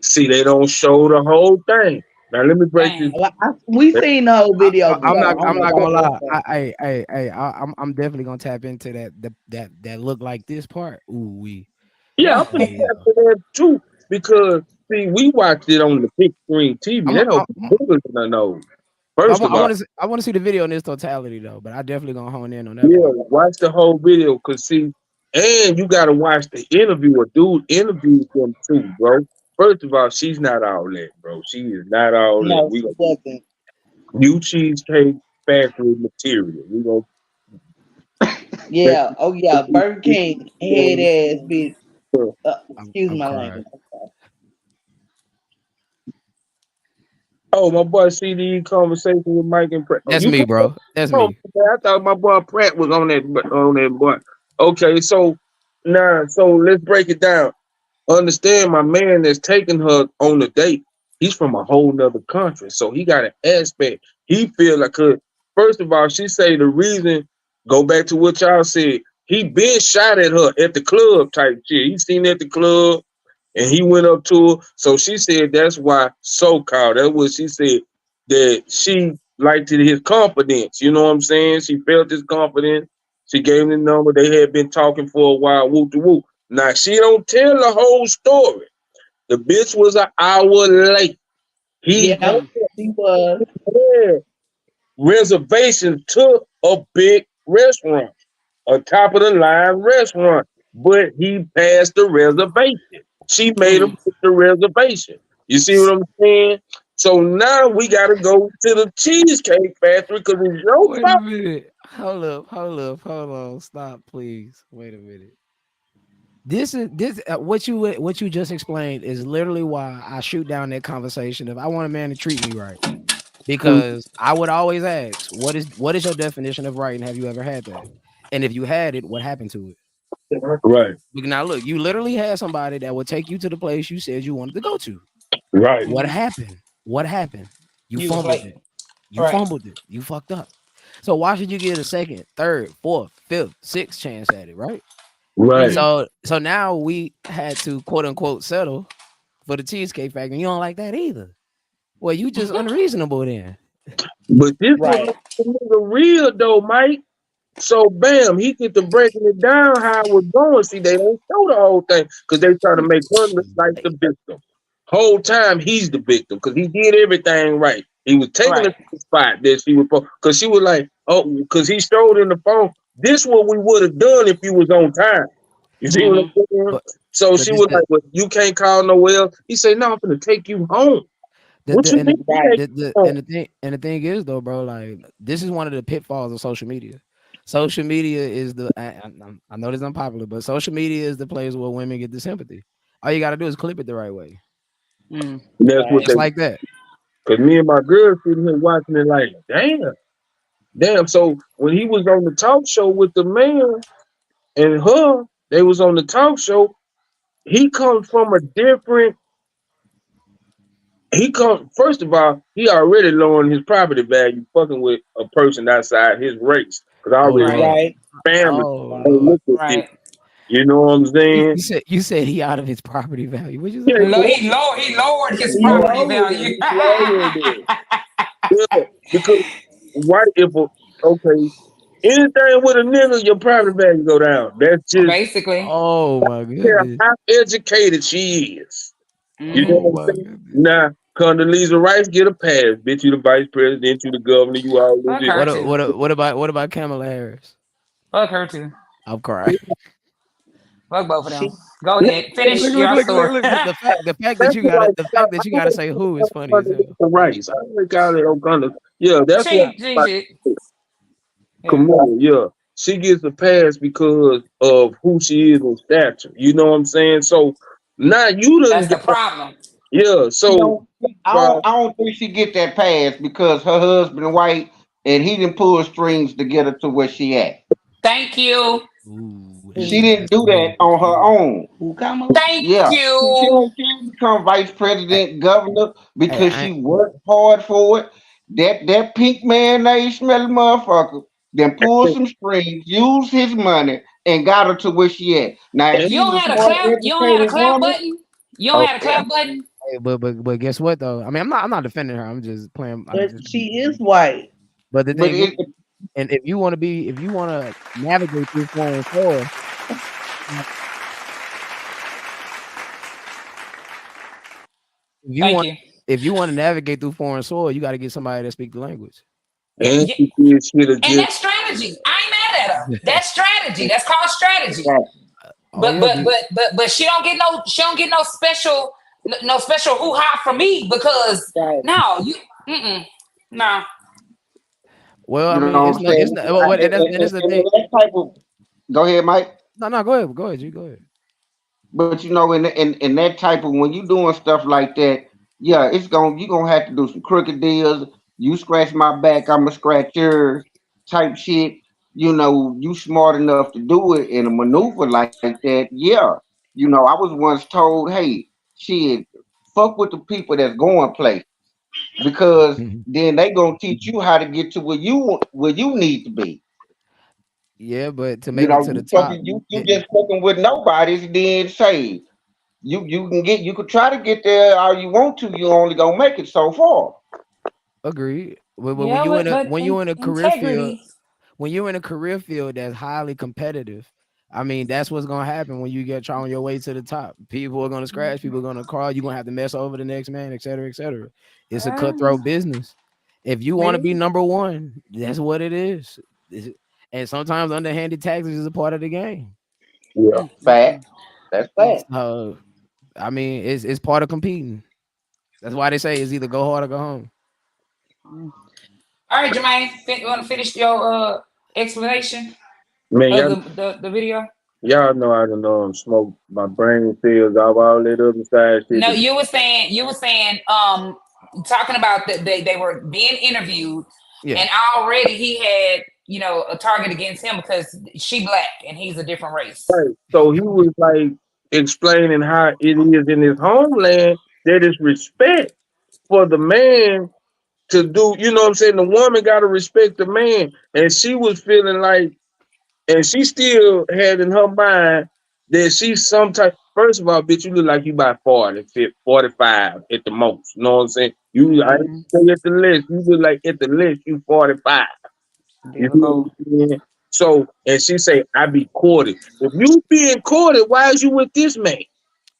See, they don't show the whole thing. Now let me break this. We seen the whole video before. I'm not gonna lie. I'm definitely gonna tap into that look like this part. Ooh wee. Yeah, I'm gonna tap to that too because see, we watched it on the big screen TV. That don't bigger than I know. First of all, I want to see the video in its totality though, but I definitely gonna hone in on that yeah, part. watch the whole video because see, and you gotta watch the interview. A dude interviewed them too, bro. First of all, she's not all that, bro. She is not all that. No, We she wasn't. new Cheesecake Factory material. We gonna Yeah. Oh yeah. Burger King head ass bitch. Excuse my language. Oh, my boy CD conversation with Mike and Pratt. That's me, bro. That's me. I thought my boy Pratt was on that boy. Okay, so now let's break it down. Understand my man that's taking her on a date, he's from a whole nother country. So he got an aspect. He feel like first of all, she say the reason, go back to what y'all said, he been shot at her at the club type shit. He seen her at the club and he went up to her. So she said that's why so-called. That's what she said, that she liked his confidence. You know what I'm saying? She felt his confidence. She gave him the number. They had been talking for a while, whoop to whoop. Now she don't tell the whole story. The bitch was an hour late. He Yeah, she was. had reservations to a big restaurant, a top of the line restaurant, but he passed the reservation. She made him put the reservation. You see what I'm saying? So now we got to go to the Cheesecake Factory because it's your Wait fault. a minute. Hold up. Hold on. Stop, please. Wait a minute. This what you just explained is literally why I shoot down that conversation if I want a man to treat me right. Because I would always ask, what is your definition of right, and have you ever had that? And if you had it, what happened to it? Right. Now look, you literally had somebody that would take you to the place you said you wanted to go to. Right. What happened? You fumbled it. Fumbled it. You fucked up. So why should you get a second, third, fourth, fifth, sixth chance at it, right? Right. So now we had to quote unquote settle for the Cheesecake Factory. You don't like that either. Well, you just unreasonable then. But this was real though, Mike. So bam, he get to breaking it down how it was going. See, they don't show the whole thing because they try to make her look like the victim. Whole time he's the victim because he did everything right. He was taking the spot that she was because she was like, oh, because he showed in the phone. This what we would have done if you was on time. You see what I'm saying? So she was like, well, you can't call nowhere else. He said, no, I'm gonna take you home. The, What the, you and, mean? the, Right. the thing is though, bro, like this is one of the pitfalls of social media. Social media is I know this is unpopular, but social media is the place where women get the sympathy. All you got to do is clip it the right way, That's what just they. like that. Cause me and my girl sitting here watching it like, damn. So when he was on the talk show with the man and her, they was on the talk show. He comes from a different. He comes first of all. He already lowering his property value, fucking with a person outside his race. Cause I Oh already know Lord, Right. family oh don't Lord. look at this. Right. You know what I'm saying? You said he out of his property value. What you Yeah, say? He lowered his He property lowered it. value. he lowered it. Yeah, because why if okay anything with a nigga, your property value go down. That's just Basically. Oh my care goodness. how educated she is. You know Oh Hmm. what my I'm saying? goodness. Now, Condoleezza Rice get a pass. Bitch, you the vice president, you the governor, you all this Fuck shit. her too. What about Kamala Harris? Fuck her too. I'm crying. Fuck both of She them. Go Now, ahead. Finish your story. The fact that that's you what gotta I say who is like funny as hell. Condoleezza Rice. I like how they don't kind of yeah, that's what she I shit. like Yeah. Kamala, yeah. She gets a pass because of who she is in stature. You know what I'm saying? So now you done That's the got problem. yeah, She so don't. I don't think she get that pass because her husband white and he didn't pull strings to get her to where she at. Thank you. Ooh, She who didn't do that that's on her good. own. Kamala? Thank Yeah, you. she didn't become vice Hey, president, governor hey, because I she worked hard for it. That pink mayonnaise smelling motherfucker then pulled some strings, used his money, and got her to where she at. Now, if and, You she's don't a have a smart, clap. You don't have a educated clap woman, button. You don't oh, have a yeah, clap button. hey, but guess what though? I mean, I'm not defending her. I'm just playing. I'm But just. she is white. But the but thing is, and if you want to navigate through foreign soil, if you Thank want you. if you want to navigate through foreign soil, you got to get somebody that speak the language. Yeah, and yeah. she did shit And against that's strategy. I ain't mad at her. That's strategy. That's called strategy. right. Oh yeah, but But she don't get no special no special hoo ha from me because Right. no you no. well, I You know mean, what I'm saying? it's not. Well, and that's the And thing. that type of, go ahead, Mike. No, go ahead, you go ahead. But you know, in that type of when you doing stuff like that, yeah, you gonna have to do some crooked deals. You scratch my back, I'ma scratch yours, type shit. You know, you smart enough to do it in a maneuver like that. Yeah, you know, I was once told, hey, shit, fuck with the people that's going place because then they gonna teach you how to get to where you need to be. Yeah, but to You make it know, to the you top, fucking you it, just fucking with nobody's then say you could try to get there all you want to, you only gonna make it so far. agreed. But Yeah, when you in a career field, integrity. when you're in a career field that's highly competitive, I mean, that's what's gonna happen when you get try on your way to the top. People are gonna scratch, people are gonna crawl, you're gonna have to mess over the next man, et cetera, et cetera. It's a cutthroat business. If you want to be number one, that's what it is. And sometimes underhanded taxes is a part of the game. yeah. Fact. That's fact. So I mean, it's part of competing. That's why they say it's either go hard or go home. All right, Jermaine, you want to finish your explanation Man, of y'all the video? y'all know I don't know smoke my brain cells off all that other side shit. No, you were saying talking about that they were being interviewed Yeah. and already he had a target against him because she black and he's a different race. Right. So he was like explaining how it is in his homeland that is respect for the man to do, you know what I'm saying? The woman gotta respect the man. And she was feeling like and she still had in her mind that she's some type. First of all, bitch, you look like you about 40, 50, 45 at the most. You know what I'm saying? I ain't Mm-hmm. say at the list. You look like at the list, you 45. You There we feel what go. I'm saying? So, and she say, I be courted. If you being courted, why is you with this man? He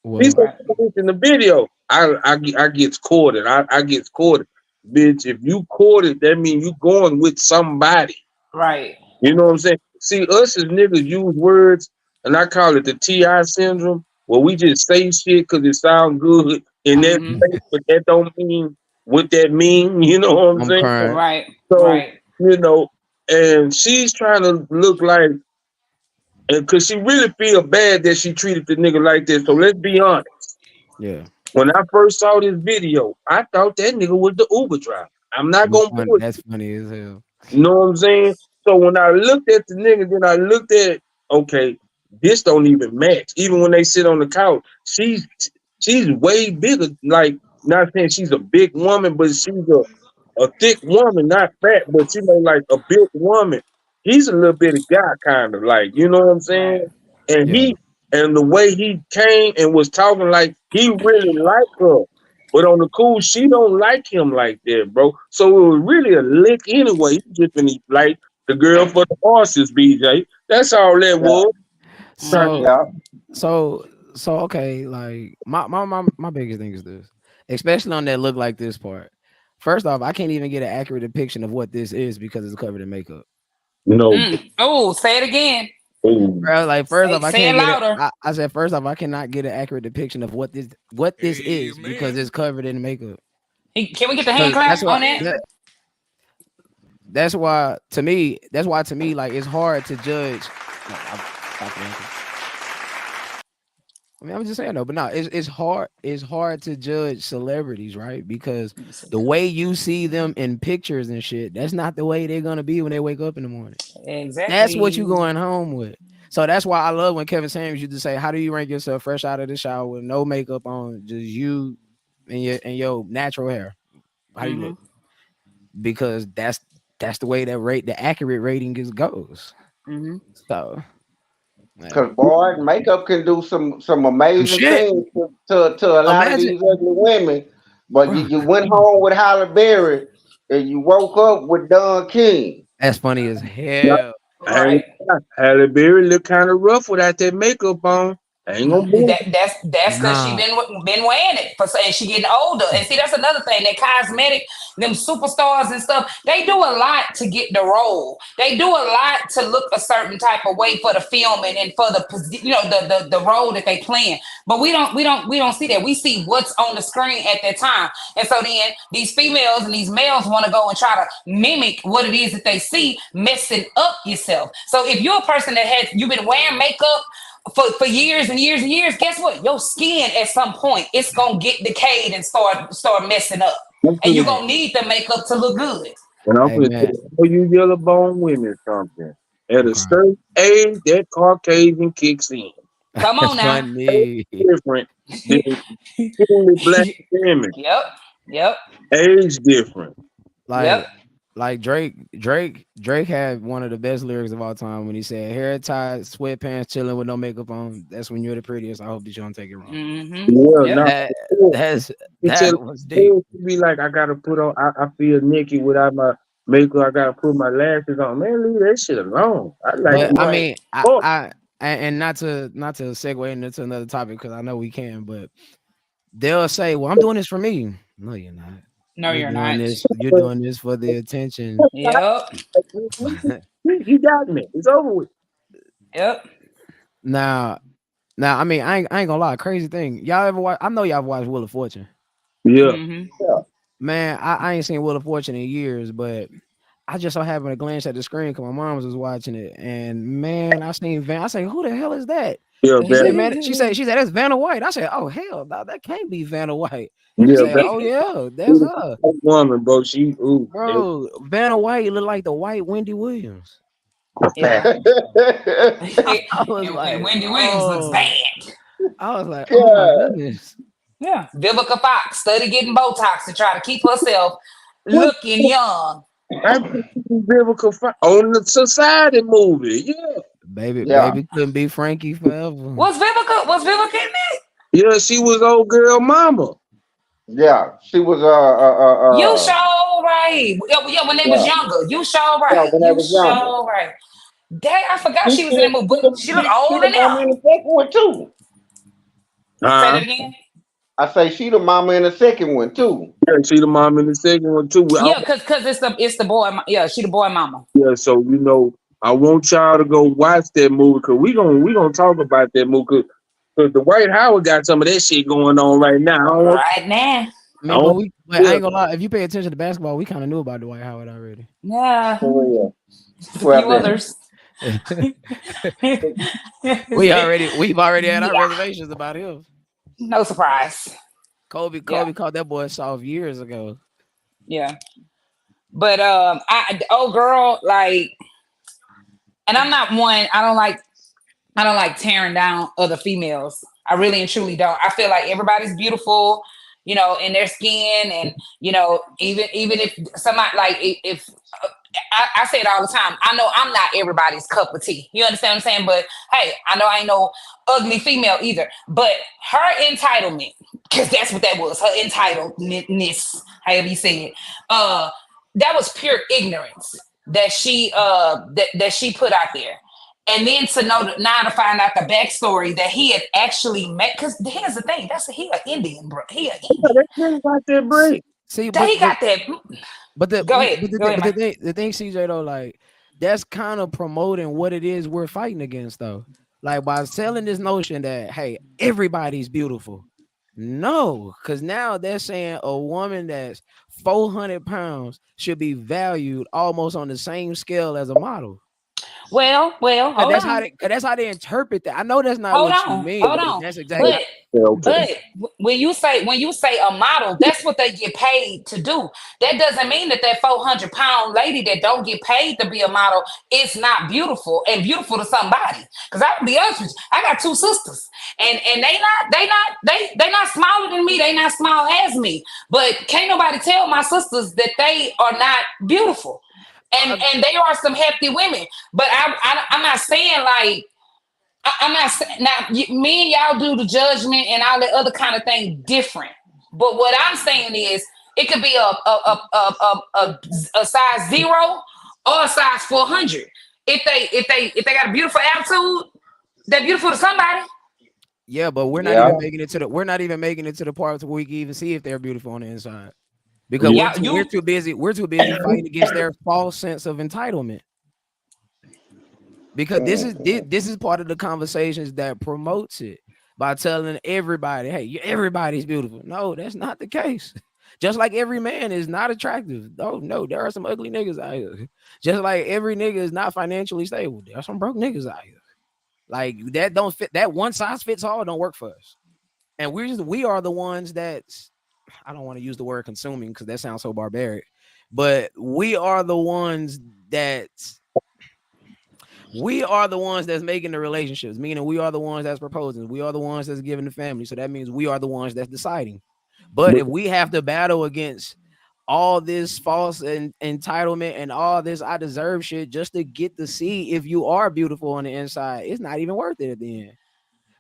Well, said Right. in the video, I gets courted. I gets courted. Bitch, if you courted, that means you going with somebody. Right. You know what I'm saying? See, us as niggas use words, and I call it the TI syndrome, where we just say shit because it sounds good in that Mm-hmm. place, but that don't mean what that mean. You know what I'm saying? crying. Right. So Right. and she's trying to look like, and because she really feel bad that she treated the nigga like this. So let's be honest. Yeah. When I first saw this video, I thought that nigga was the Uber driver. I'm not gonna put. That's funny as hell. You know what I'm saying? So when I looked at the nigga, then I looked at, okay, this don't even match. Even when they sit on the couch, she's way bigger. Like, not saying she's a big woman, but she's a thick woman, not fat, but like a big woman. He's a little bitty guy, kind of like, you know what I'm saying? Right. And Yeah. and the way he came and was talking, like he really liked her. But on the cool, she don't like him like that, bro. So it was really a lick anyway. He just been like the girl for the horses, BJ. That's all that was. So Yeah. so okay, like my biggest thing is this, especially on that look like this part. First off, I can't even get an accurate depiction of what this is because it's covered in makeup. No. Oh, say it again. Ooh. Bro, like first off, I Say can't it get louder. it. I said first off, I cannot get an accurate depiction of what this is because it's covered in makeup. Can we get the hand clap That's why. on that? That's why to me, like it's hard to judge. I mean, I'm just saying though, but no, it's hard. It's hard to judge celebrities, right? Because the way you see them in pictures and shit, that's not the way they're gonna be when they wake up in the morning. Exactly. That's what you going home with. So that's why I love when Kevin Samuels used to say, "How do you rank yourself fresh out of the shower with no makeup on, just you and your natural hair? How do you look?" Because that's the way that the accurate rating goes. So. Because boy, makeup can do some amazing things to a lot of these ugly women. But you went home with Halle Berry and you woke up with Don King. That's funny as hell. Right. Halle Berry look kind of rough without that makeup on. I ain't gonna be That's because she been wearing it and she getting older. And see, that's another thing. That cosmetic, them superstars and stuff, they do a lot to get the role. They do a lot to look a certain type of way for the filming and for the the role that they playing. But we don't see that. We see what's on the screen at that time. And so then these females and these males want to go and try to mimic what it is that they see, messing up yourself. So if you're a person that you've been wearing makeup for years and years and years, guess what? Your skin at some point it's gonna get decayed and start messing up, and you're gonna need the makeup to look good. And I'm gonna tell you yellow bone women something. At a certain age, that Caucasian kicks in. Come on now. Different than black women. Yep. Age different. Like Drake had one of the best lyrics of all time when he said, "Hair tied, sweatpants, chilling with no makeup on. That's when you're the prettiest. I hope that you don't take it wrong." That was deep. Be like, I gotta put on. I feel naked without my makeup. I gotta put my lashes on. Man, leave that shit alone. I mean, I and not to segue into another topic because I know we can, but they'll say, "Well, I'm doing this for me." No, you're not. No, you're not. You're doing this for the attention. Yep. You got me. It's over with. Yep. Now, I mean, I ain't gonna lie. Crazy thing, y'all ever watch? I know y'all watched Wheel of Fortune. Yeah. Man, I ain't seen Wheel of Fortune in years, but I just so happened to glance at the screen because my mom was watching it, and man, I seen Van. I say, "Who the hell is that?" Yeah, she said that's Vanna White. I said, "Oh hell, no, that can't be Vanna White." Yeah, said, "Oh yeah, that's her." Woman, bro. Bro, Vanna White look like the white Wendy Williams. Yeah. I was like, Wendy Williams looks bad. I was like, oh my goodness. Yeah, Vivica Fox study getting Botox to try to keep herself looking young. Vivica Fox on the Society movie. Yeah. Baby couldn't be Frankie forever. Was Vivica in that? Yeah, she was old girl mama. Yeah, she was you sure right. Yeah, when they was younger. You sure right. Yeah, when they was younger. Sure right. Dang, I forgot she was in that movie. But she looked old in there. In the second one too. Say that again. I say she the mama in the second one too. Yeah, she the mom in the second one too. Yeah, because it's the boy. Yeah, she the boy mama. Yeah, so I want y'all to go watch that movie because we gonna talk about that movie because Dwight Howard got some of that shit going on right now. Right now. I mean, but I ain't gonna lie. If you pay attention to basketball, we kind of knew about Dwight Howard already. Yeah. Oh, Just a few others. we've already had our reservations about him. No surprise. Kobe caught that boy soft years ago. Yeah. But old girl, like, and I'm not one, I don't like tearing down other females. I really and truly don't. I feel like everybody's beautiful, you know, in their skin, and you know, even if somebody like if I say it all the time. I know I'm not everybody's cup of tea. You understand what I'm saying? But hey, I know I ain't no ugly female either. But her entitlement, because that's what that was, her entitledness, however you say it. That was pure ignorance that she that she put out there. And then to know now to find out the backstory that he had actually met. Because here's the thing, he an Indian, bro. He an Indian. They got that break. See, That he got that. But Go ahead, the thing, CJ, though, like that's kind of promoting what it is we're fighting against, though. Like by selling this notion that hey, everybody's beautiful. No, because now they're saying a woman that's 400 pounds should be valued almost on the same scale as a model. Well, hold that's on. That's how they interpret that. I know that's not Hold what you on, mean, hold but on. that's exactly. But when you say a model, that's what they get paid to do. That doesn't mean that 400-pound lady that don't get paid to be a model is not beautiful and beautiful to somebody. Because I'll be honest with you, I got two sisters, and they not smaller than me. They not small as me. But can't nobody tell my sisters that they are not beautiful. And they are some hefty women, but I'm not saying like I'm not saying now. Me and y'all do the judgment and all that other kind of thing different. But what I'm saying is, it could be a size 0 or a size 400. If they got a beautiful attitude, they're beautiful to somebody. Yeah, but we're not even making it to the part where we can even see if they're beautiful on the inside. Because we're too busy fighting against their false sense of entitlement. Because this is part of the conversations that promotes it by telling everybody, hey, everybody's beautiful. No, that's not the case. Just like every man is not attractive. Oh no, there are some ugly niggas out here. Just like every nigga is not financially stable. There are some broke niggas out here. Like that don't fit. That one size fits all don't work for us. And we are the ones that I don't want to use the word consuming because that sounds so barbaric, but we are the ones that's making the relationships, meaning we are the ones that's proposing. We are the ones that's giving the family. So that means we are the ones that's deciding. But if we have to battle against all this false entitlement and all this I deserve shit just to get to see if you are beautiful on the inside, it's not even worth it at the end.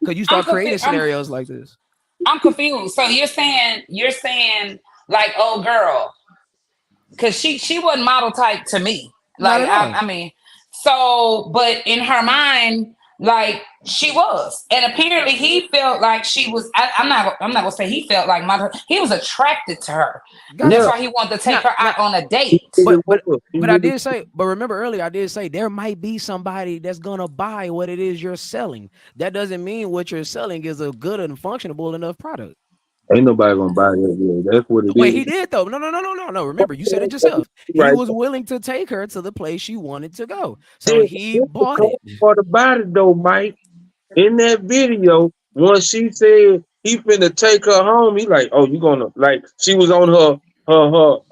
Because you start creating scenarios like this. I'm confused. So you're saying like, oh girl, because she wasn't model type to me. Like I mean, so but in her mind, like she was, and apparently he felt like she was. I'm not gonna say he felt like he was attracted to her. That's why he wanted to take her out on a date. But I did say, but remember earlier I did say there might be somebody that's gonna buy what it is you're selling. That doesn't mean what you're selling is a good and functionable enough product. Ain't nobody gonna buy that. That's what it is. Wait, he did though. No. Remember, you said it yourself. He was willing to take her to the place she wanted to go, so he bought it. Part about it though, Mike. In that video, once she said he finna take her home, he like, oh, you gonna like? She was on her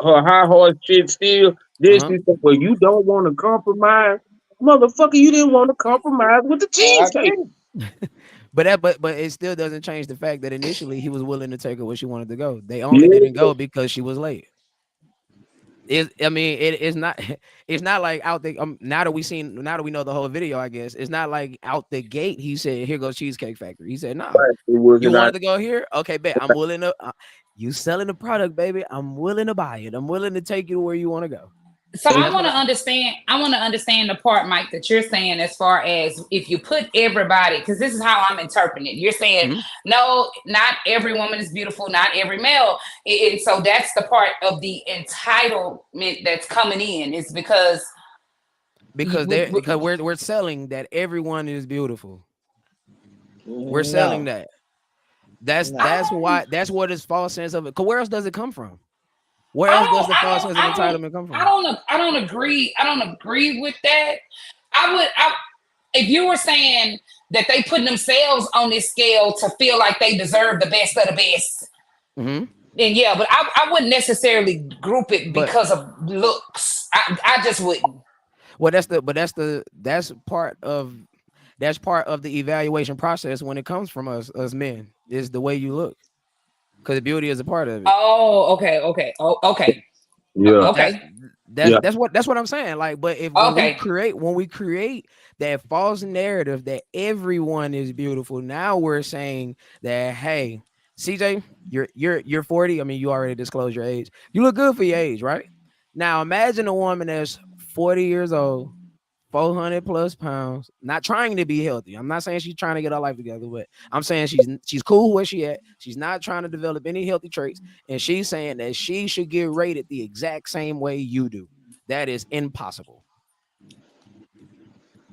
high horse shit still. Then she said, well, you don't want to compromise, motherfucker. You didn't want to compromise with the cheesecake. But it still doesn't change the fact that initially he was willing to take her where she wanted to go. They only didn't go because she was late. It's not like out the now that we know the whole video, I guess it's not like out the gate he said, here goes Cheesecake Factory. He said, no, you wanted to go here? Okay, bet I'm willing to you selling the product, baby. I'm willing to buy it. I'm willing to take you where you want to go. So I want to understand the part, Mike, that you're saying as far as if you put everybody, because this is how I'm interpreting it. You're saying, no, not every woman is beautiful, not every male. And so that's the part of the entitlement that's coming in, is because we're selling that everyone is beautiful. We're selling that. That's why that's what this false sense of it. Cause where else does it come from? Where I else does don't, the I false don't, sense of I don't, entitlement come I from? don't, I don't agree. I don't agree with that. If you were saying that they put themselves on this scale to feel like they deserve the best of the best, then yeah, but I wouldn't necessarily group it But because of looks. I just wouldn't. well, that's part of the evaluation process when it comes from us men is the way you look, because beauty is a part of it. Oh, okay. Oh, okay. Yeah. Okay. Yeah. That's what I'm saying. Like, but if when we create that false narrative that everyone is beautiful, now we're saying that, hey, CJ, you're 40. I mean, you already disclosed your age. You look good for your age, right? Now imagine a woman that's 40 years old, 400 plus pounds, not trying to be healthy. I'm not saying she's trying to get her life together, but I'm saying she's cool where she at. She's not trying to develop any healthy traits, and she's saying that she should get rated the exact same way you do. That is impossible.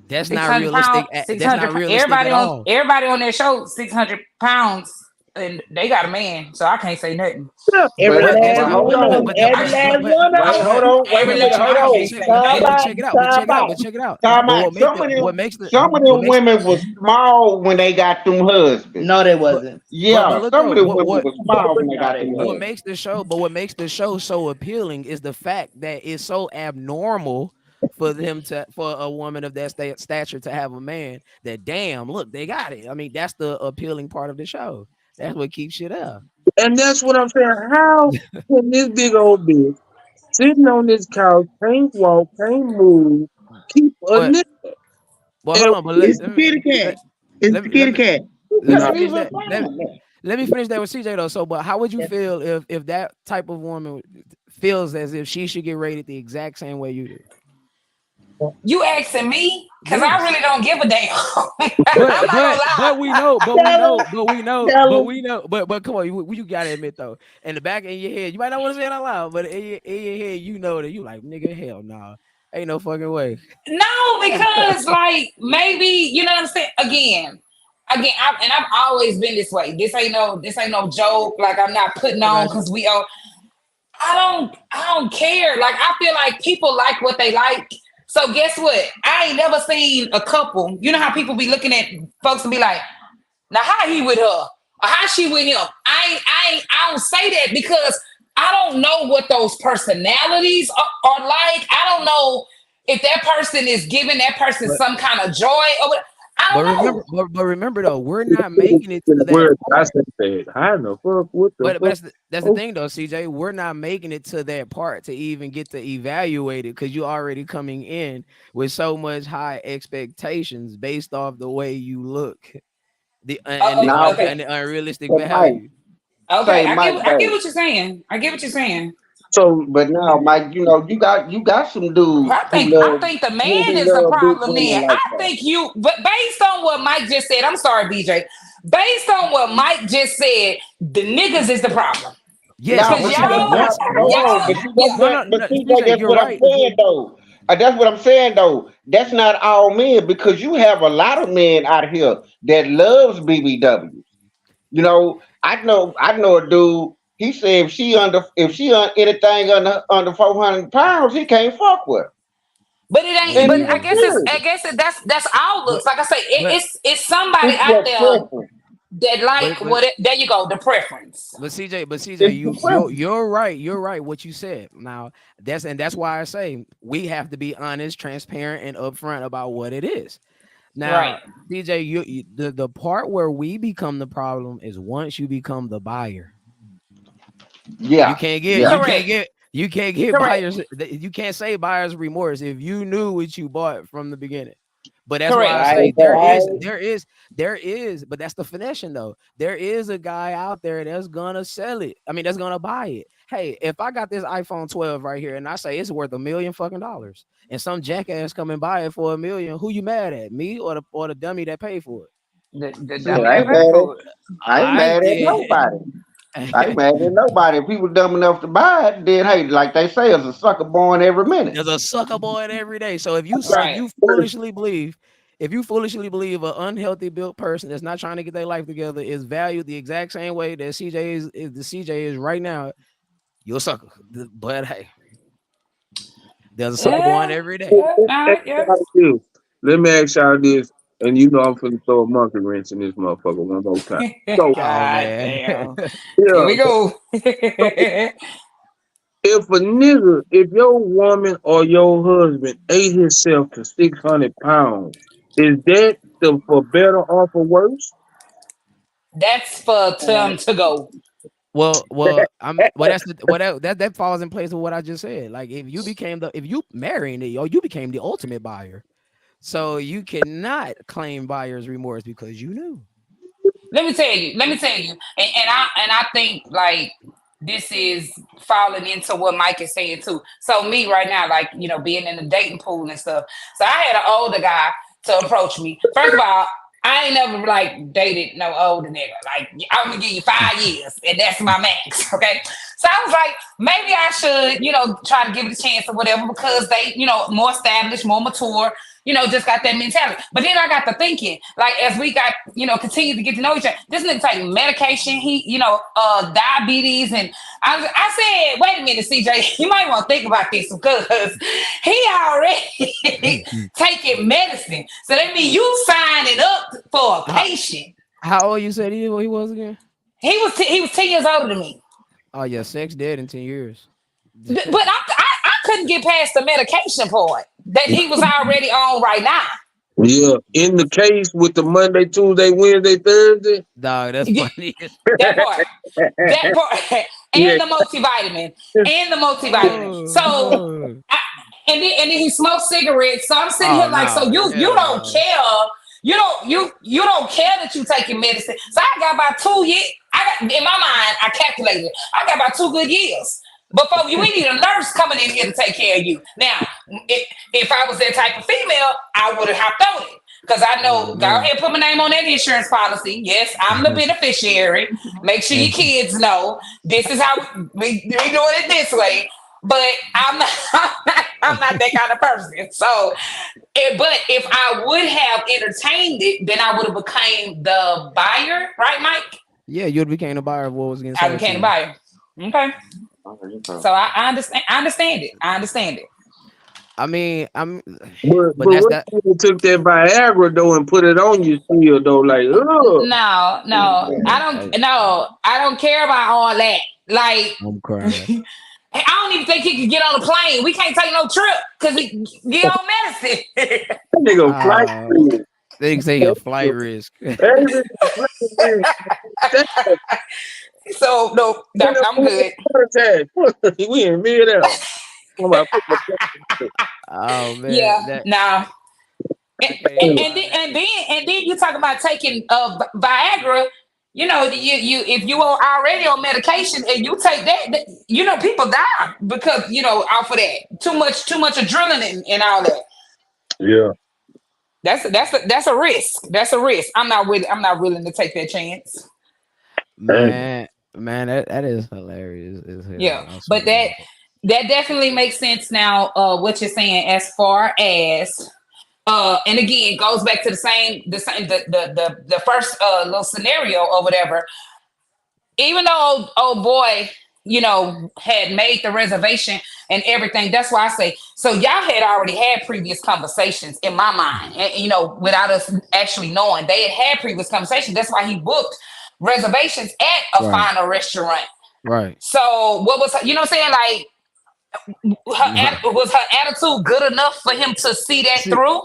That's not 600 realistic. pounds, That's not realistic at all. Everybody on their show 600 pounds, and they got a man, so I can't say nothing. Yeah. Every But last but one of them. Every last one of them. Hold on, wait a minute, hold on. check it out. But check it out. Time But out. Some of what them makes women was small when they got them husbands. No, they wasn't. Yeah, but look some of though, them women was small when they got them what husbands. makes the show, but what makes the show so appealing is the fact that it's so abnormal for a woman of that stature to have a man that, damn, look, they got it. I mean, that's the appealing part of the show. That's what keeps shit up. And that's what I'm saying. How can this big old bitch sitting on this couch, can't walk, can't move, keep a But nigga? well, hold on, but It's the kitty cat. It's the kitty cat. let me Not finish even that. fine. Let me finish that with CJ though. So, but how would you feel if that type of woman feels as if she should get rated the exact same way you do? You asking me? Because I really don't give a damn. but we know, but come on, you gotta admit though, in the back of your head, you might not want to say it out loud, but in your head, you know that you like, nigga, hell nah, ain't no fucking way. No, because like maybe you know what I'm saying. Again, I've always been this way. This ain't no joke. Like I'm not putting on because we all. I don't care. Like I feel like people like what they like. So guess what? I ain't never seen a couple. You know how people be looking at folks and be like, now how he with her or how she with him? I don't say that because I don't know what those personalities are like. I don't know if that person is giving that person some kind of joy or what. I don't know. But remember though, we're not making it to that I part. said, I know fuck what the But fuck. that's the thing though, CJ. We're not making it to that part to even get to evaluate it because you're already coming in with so much high expectations based off the way you look, the unrealistic value. Okay, I get what you're saying. I get what you're saying. So, but now, Mike, you know, you got some dudes. I think the man is the problem then. I think but based on what Mike just said, I'm sorry, BJ. Based on what Mike just said, the niggas is the problem. Yes, that's what I'm saying though. That's what I'm saying though. That's not all men because you have a lot of men out here that loves BBWs. You know, I know a dude. He said if she anything under 400 pounds, he can't fuck with her. But it ain't. But I guess that's all looks. Like I say, it's somebody out there that like there you go, the preference. But CJ, you're right. You're right. What you said. Now that's why I say we have to be honest, transparent, and upfront about what it is. Now, CJ, the part where we become the problem is once you become the buyer. Yeah, you can't get buyers. You can't say buyer's remorse if you knew what you bought from the beginning. But that's why I say there is, but that's the finessing though. There is a guy out there that's gonna sell it. I mean, that's gonna buy it. Hey, if I got this iPhone 12 right here and I say it's worth $1 million fucking dollars, and some jackass come and buy it for $1 million, who you mad at? Me or the dummy that paid for it? The dummy that paid for it. I ain't mad at nobody. I ain't mad at nobody. If people dumb enough to buy it, then hey, like they say, there's a sucker born every minute. There's a sucker born every day. So if you foolishly believe if you foolishly believe an unhealthy built person that's not trying to get their life together is valued the exact same way that CJ is right now, you're a sucker. But hey, there's a sucker born Yeah, every day. yeah, nah, yeah. Let me ask y'all this, and you know I'm finna throw a monkey wrench in this motherfucker one more time. So Oh God man. damn. Here yeah, we go. so if your woman or your husband ate himself to 600 pounds, is that for better or for worse? That's for Tim to go. That's that falls in place with what I just said. Like if you marrying it, yo, you became the ultimate buyer. So you cannot claim buyer's remorse because you knew. Let me tell you, and I think like this is falling into what Mike is saying too. So me right now, like being in the dating pool and stuff. So I had an older guy to approach me. First of all, I ain't never like dated no older nigga. Like I'm gonna give you 5 years, and that's my max. Okay. So I was like, maybe I should, try to give it a chance or whatever because they, more established, more mature, just got that mentality. But then I got to thinking, like, as we got, continue to get to know each other, this nigga take medication, he, diabetes. And I said, wait a minute, CJ, you might want to think about this because he already taking medicine. So that means you signing up for a How, patient. how old you said he was again? He was 10 years older than me. Oh yeah, sex dead in 10 years. But I couldn't get past the medication part that he was already on right now. Yeah, in the case with the Monday, Tuesday, Wednesday, Thursday. Dog, that's Yeah, funny. that part, that part, Yeah. and the multivitamin, and the multivitamin. So, Oh, I, and then he smoked cigarettes. So I'm sitting here oh like, so no, you hell don't no. care. You don't care that you taking medicine. So I got about 2 years. I got in my mind, I calculated. I got about 2 good years. Before we need a nurse coming in here to take care of you. Now, if I was that type of female, I would have hopped on it. Because I Oh know, go ahead man. and put my name on that insurance policy. Yes, I'm the beneficiary. Make sure your kids know this is how we doing it this way. But I'm not, I'm not that kind of person. So, but if I would have entertained it, then I would have became the buyer, right, Mike? Yeah, you'd became a buyer of what was getting I sold to became the you. buyer. Okay. So I understand. I understand it. I understand it. I mean, But but that's what that. if you took that Viagra though and put it on you still though? Like, oh, No, no, I don't. Hey, No, I don't care about all that. Like, I'm crying. I don't even think he could get on a plane. We can't take no trip because he get on medicine. that nigga flight Uh, risk. they say a flight risk. That flight risk. That So no, nigga I'm full good. heart attack. We in mid air. Oh Yeah, man, that nah. And, I can't and, even and lie. then and then and then you talk about taking Viagra. You if you are already on medication and you take that, people die because off of that too much adrenaline and all that. Yeah. That's a risk. That's a risk. I'm not willing to take that chance. Dang. Man, man, that is hilarious as hell. Yeah, I swear but to God. that definitely makes sense now. What you're saying as far as and again, it goes back to the first little scenario or whatever. Even though old boy, had made the reservation and everything. That's why I say so. Y'all had already had previous conversations in my mind, and without us actually knowing, they had previous conversations. That's why he booked reservations at a Right, finer restaurant. right. So what was you know what I'm saying? Like was her attitude good enough for him to see that see, through?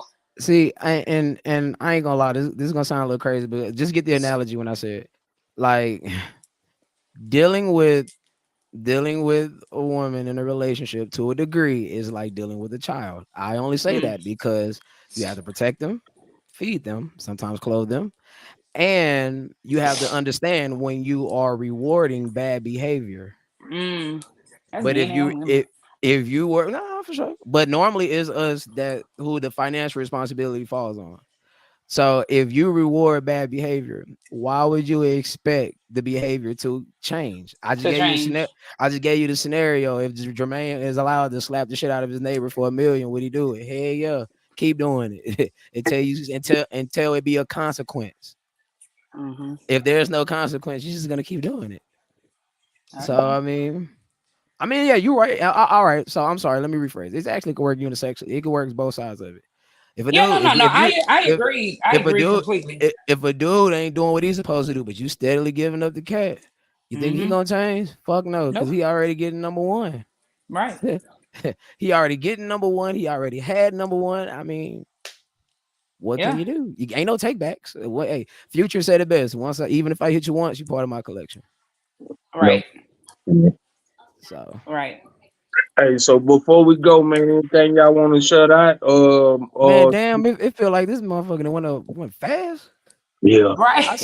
and I ain't gonna lie. This is gonna sound a little crazy, but just get the analogy when I say it. Like dealing with dealing with a woman in a relationship to a degree is like dealing with a child. I only say Mm, that because you have to protect them, feed them, sometimes clothe them, and you have to understand when you are rewarding bad behavior. mm, that's But being him. if you were no for sure, but normally it's us that who the financial responsibility falls on. So if you reward bad behavior, why would you expect the behavior to change? To change. I just gave you the scenario. If Jermaine is allowed to slap the shit out of his neighbor for $1 million, would he do it? Hell yeah. keep doing it until it be a consequence. Mm-hmm. If there's no consequence, you're just gonna keep doing it. So I mean, yeah, you're right. All right. So I'm sorry. Let me rephrase. It's actually could work unisex. It could work both sides of it. If a Yeah, dude, no. if you, I agree. I if a agree dude, completely. if a dude ain't doing what he's supposed to do, but you steadily giving up the cat, you think he Mm-hmm. gonna change? Fuck no, because Nope. he already getting number one. Right. He already getting number one. He already had number one. I mean, what can Yeah. you do? You ain't no takebacks. What? Hey, Future said it best. Even if I hit you once, you part of my collection. Right. So Right. Hey, so before we go, man, anything y'all want to shut out? man, damn, it feel like this motherfucker that went fast. Yeah. Right. I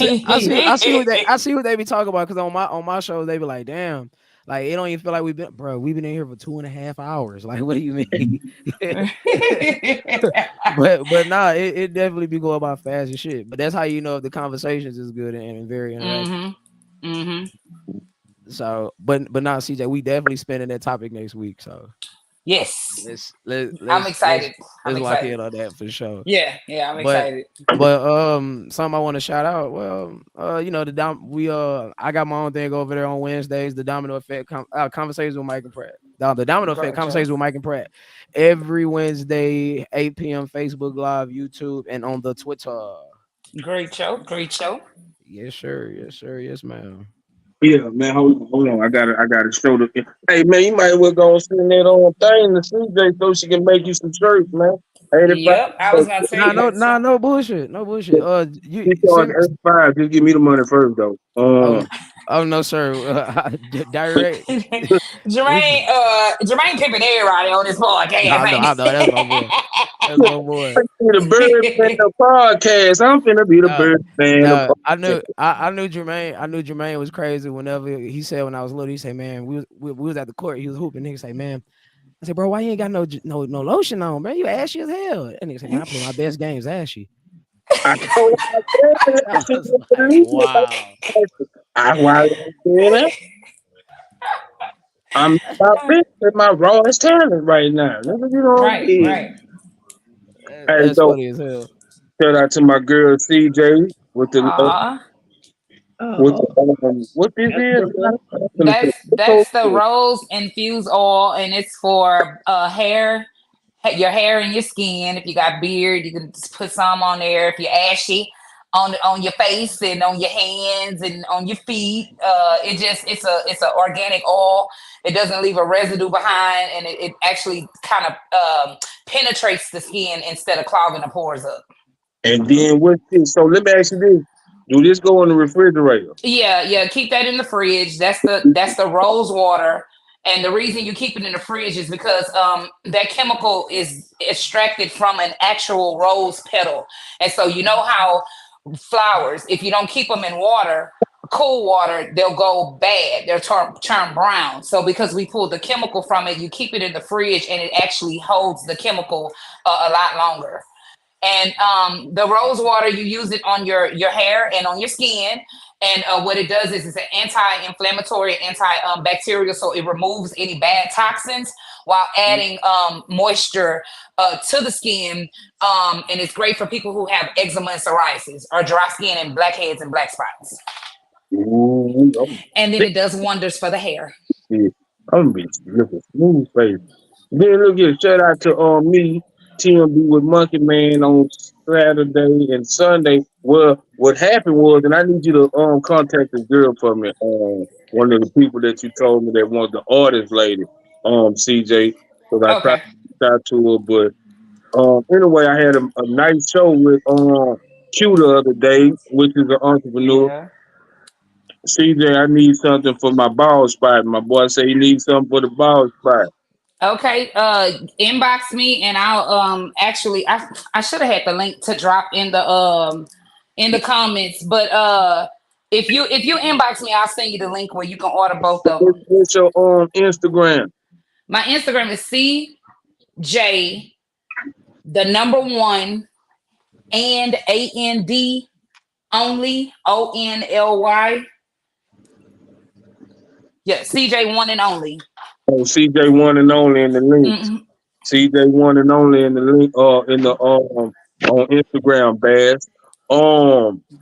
see what they be talking about because on my show they be like, damn, like it don't even feel like we've been in here for 2.5 hours. Like, what do you mean? but nah, it definitely be going by fast as shit. But that's how you know if the conversations is good and very interactive. Mm-hmm. Mm-hmm. So, but nah, CJ, we definitely spending that topic next week. So Yes. I'm let's excited. I'm lock excited. in on that for sure. Yeah. Yeah. I'm But excited. something I want to shout out. Well, I got my own thing over there on Wednesdays. The Domino Effect conversations with Mike and Pratt. The Domino Effect conversations with Mike and Pratt every Wednesday, 8 p.m. Facebook Live, YouTube, and on the Twitter. Great show. Great show. Yes, sir. Yes, sir. Yes, ma'am. Yeah, man, hold on. I gotta show the. Hey, man, you might well go and send that on thing to CJ so she can make you some shirts, man. 85. Yep. I was gonna tell you that. No bullshit. No bullshit. You You charge send. 85. Just give me the money first, though. Oh no, sir. Direct. Jermaine pimping everybody on this podcast. I know. That's my boy. That's my boy. The Birdman podcast. I'm finna be the Birdman of No, I knew podcast. I knew Jermaine. I knew Jermaine was crazy. Whenever he said when I was little, he said, "Man, we was at the court. He was hooping. Nigga say, man." I said, "Bro, why you ain't got no lotion on, man? You ashy as hell." And nigga said, "Man, I play my best games ashy." I told my friend I that she was didn't like, believe me. wow. I why I said that. I'm my best at my rawest talent right now. Nigga, you know what I Right. mean? Right. Hey, That's so funny as hell. shout out to my girl CJ with the Aw. what this That's is? what's up. I'm finna say, That's the rose infused oil, and it's for hair, your hair and your skin. If you got beard, you can just put some on there. If you're ashy, on your face and on your hands and on your feet, it's a organic oil. It doesn't leave a residue behind, and it actually kind of penetrates the skin instead of clogging the pores up. And then what's this? So let me ask you this: do this go in the refrigerator? Yeah, keep that in the fridge. That's the rose water. And the reason you keep it in the fridge is because that chemical is extracted from an actual rose petal. And so you know how flowers, if you don't keep them in water, cool water, they'll go bad. They'll turn brown. So because we pull the chemical from it, you keep it in the fridge and it actually holds the chemical a lot longer. And the rose water, you use it on your hair and on your skin. And what it does is it's an anti-inflammatory, antibacterial, so it removes any bad toxins while adding moisture to the skin. And it's great for people who have eczema and psoriasis or dry skin and blackheads and black spots. Ooh, And then it does wonders for the hair. I'm gonna be looking smooth face. Then look here, shout out to me, TMB with Monkey Man on Saturday and Sunday. Well, what happened was, and I need you to contact this girl for me. One of the people that you told me that was the artist lady, CJ, because I tried Okay. to reach out to her, but anyway, I had a nice show with Q the other day, which is an entrepreneur. Yeah. CJ, I need something for my bald spot. My boy say he needs something for the bald spot. Okay, inbox me and I'll actually I should have had the link to drop in the comments, but if you inbox me, I'll send you the link where you can order both of them. What's your Instagram? My Instagram is CJ the number one and AND only ONLY. Yeah, CJ one and only. Oh, CJ one and only in the links. hmm CJ one and only in the link in the on Instagram, Bass.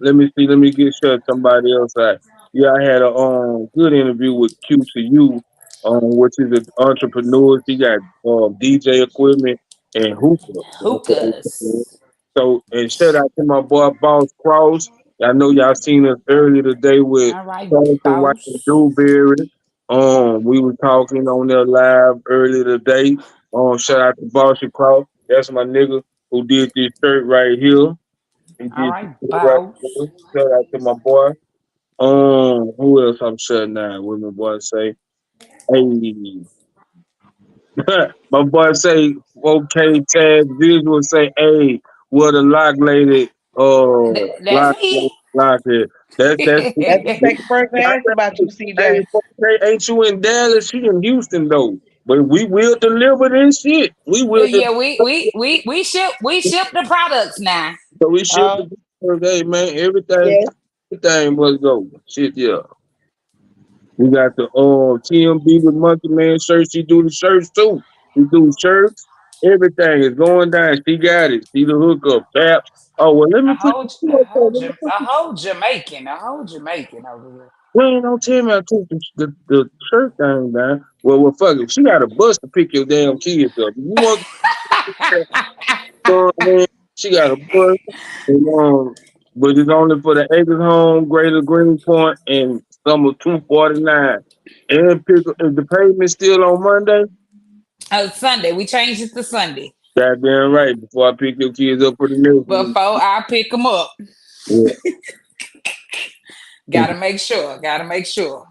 Let me see, let me get sure somebody else out. Yeah, I had a good interview with QCU, which is an entrepreneur. He got DJ equipment and hookah. That's what they do. Hookahs. So and shout out to my boy Boss Cross. I know y'all seen us earlier today with All right, Carlton White and boss. Dewberry. We were talking on there live earlier today. Shout out to Bossy Cross. That's my nigga who did this shirt right here. He All did this right, shirt right boss. here. Shout out to my boy. Who else I'm shutting down? What my boy say? Hey, my boy say, okay, tag visual say, hey, what a lock lady, That's lock, me. lock it. That's That's the second person asked about you, hey, CJ. ain't you in Dallas? She in Houston though. But we will deliver this shit. We will Yeah, deliver. we ship the products now. So we ship Uh, the hey man, everything yes. everything must go. Shit, yeah. We got the TMB with Monkey Man shirts. She do the shirts too. She do shirts. Everything is going down. She got it. She the hookup caps. Oh well, let me put you up there. Let me put you. A whole Jamaican over here. You ain't don't tell me I took the shirt thing down. Well, fuck it. She got a bus to pick your damn kids up. If you want, man, she got a bus. And, but it's only for the Acres Home, Greater Greenpoint, and Summer 249. And pick is the payment still on Monday? Sunday. We changed it to Sunday. Goddamn right. Before I pick your kids up for the next one. Before I pick them up. Yeah. Gotta make sure. Gotta make sure.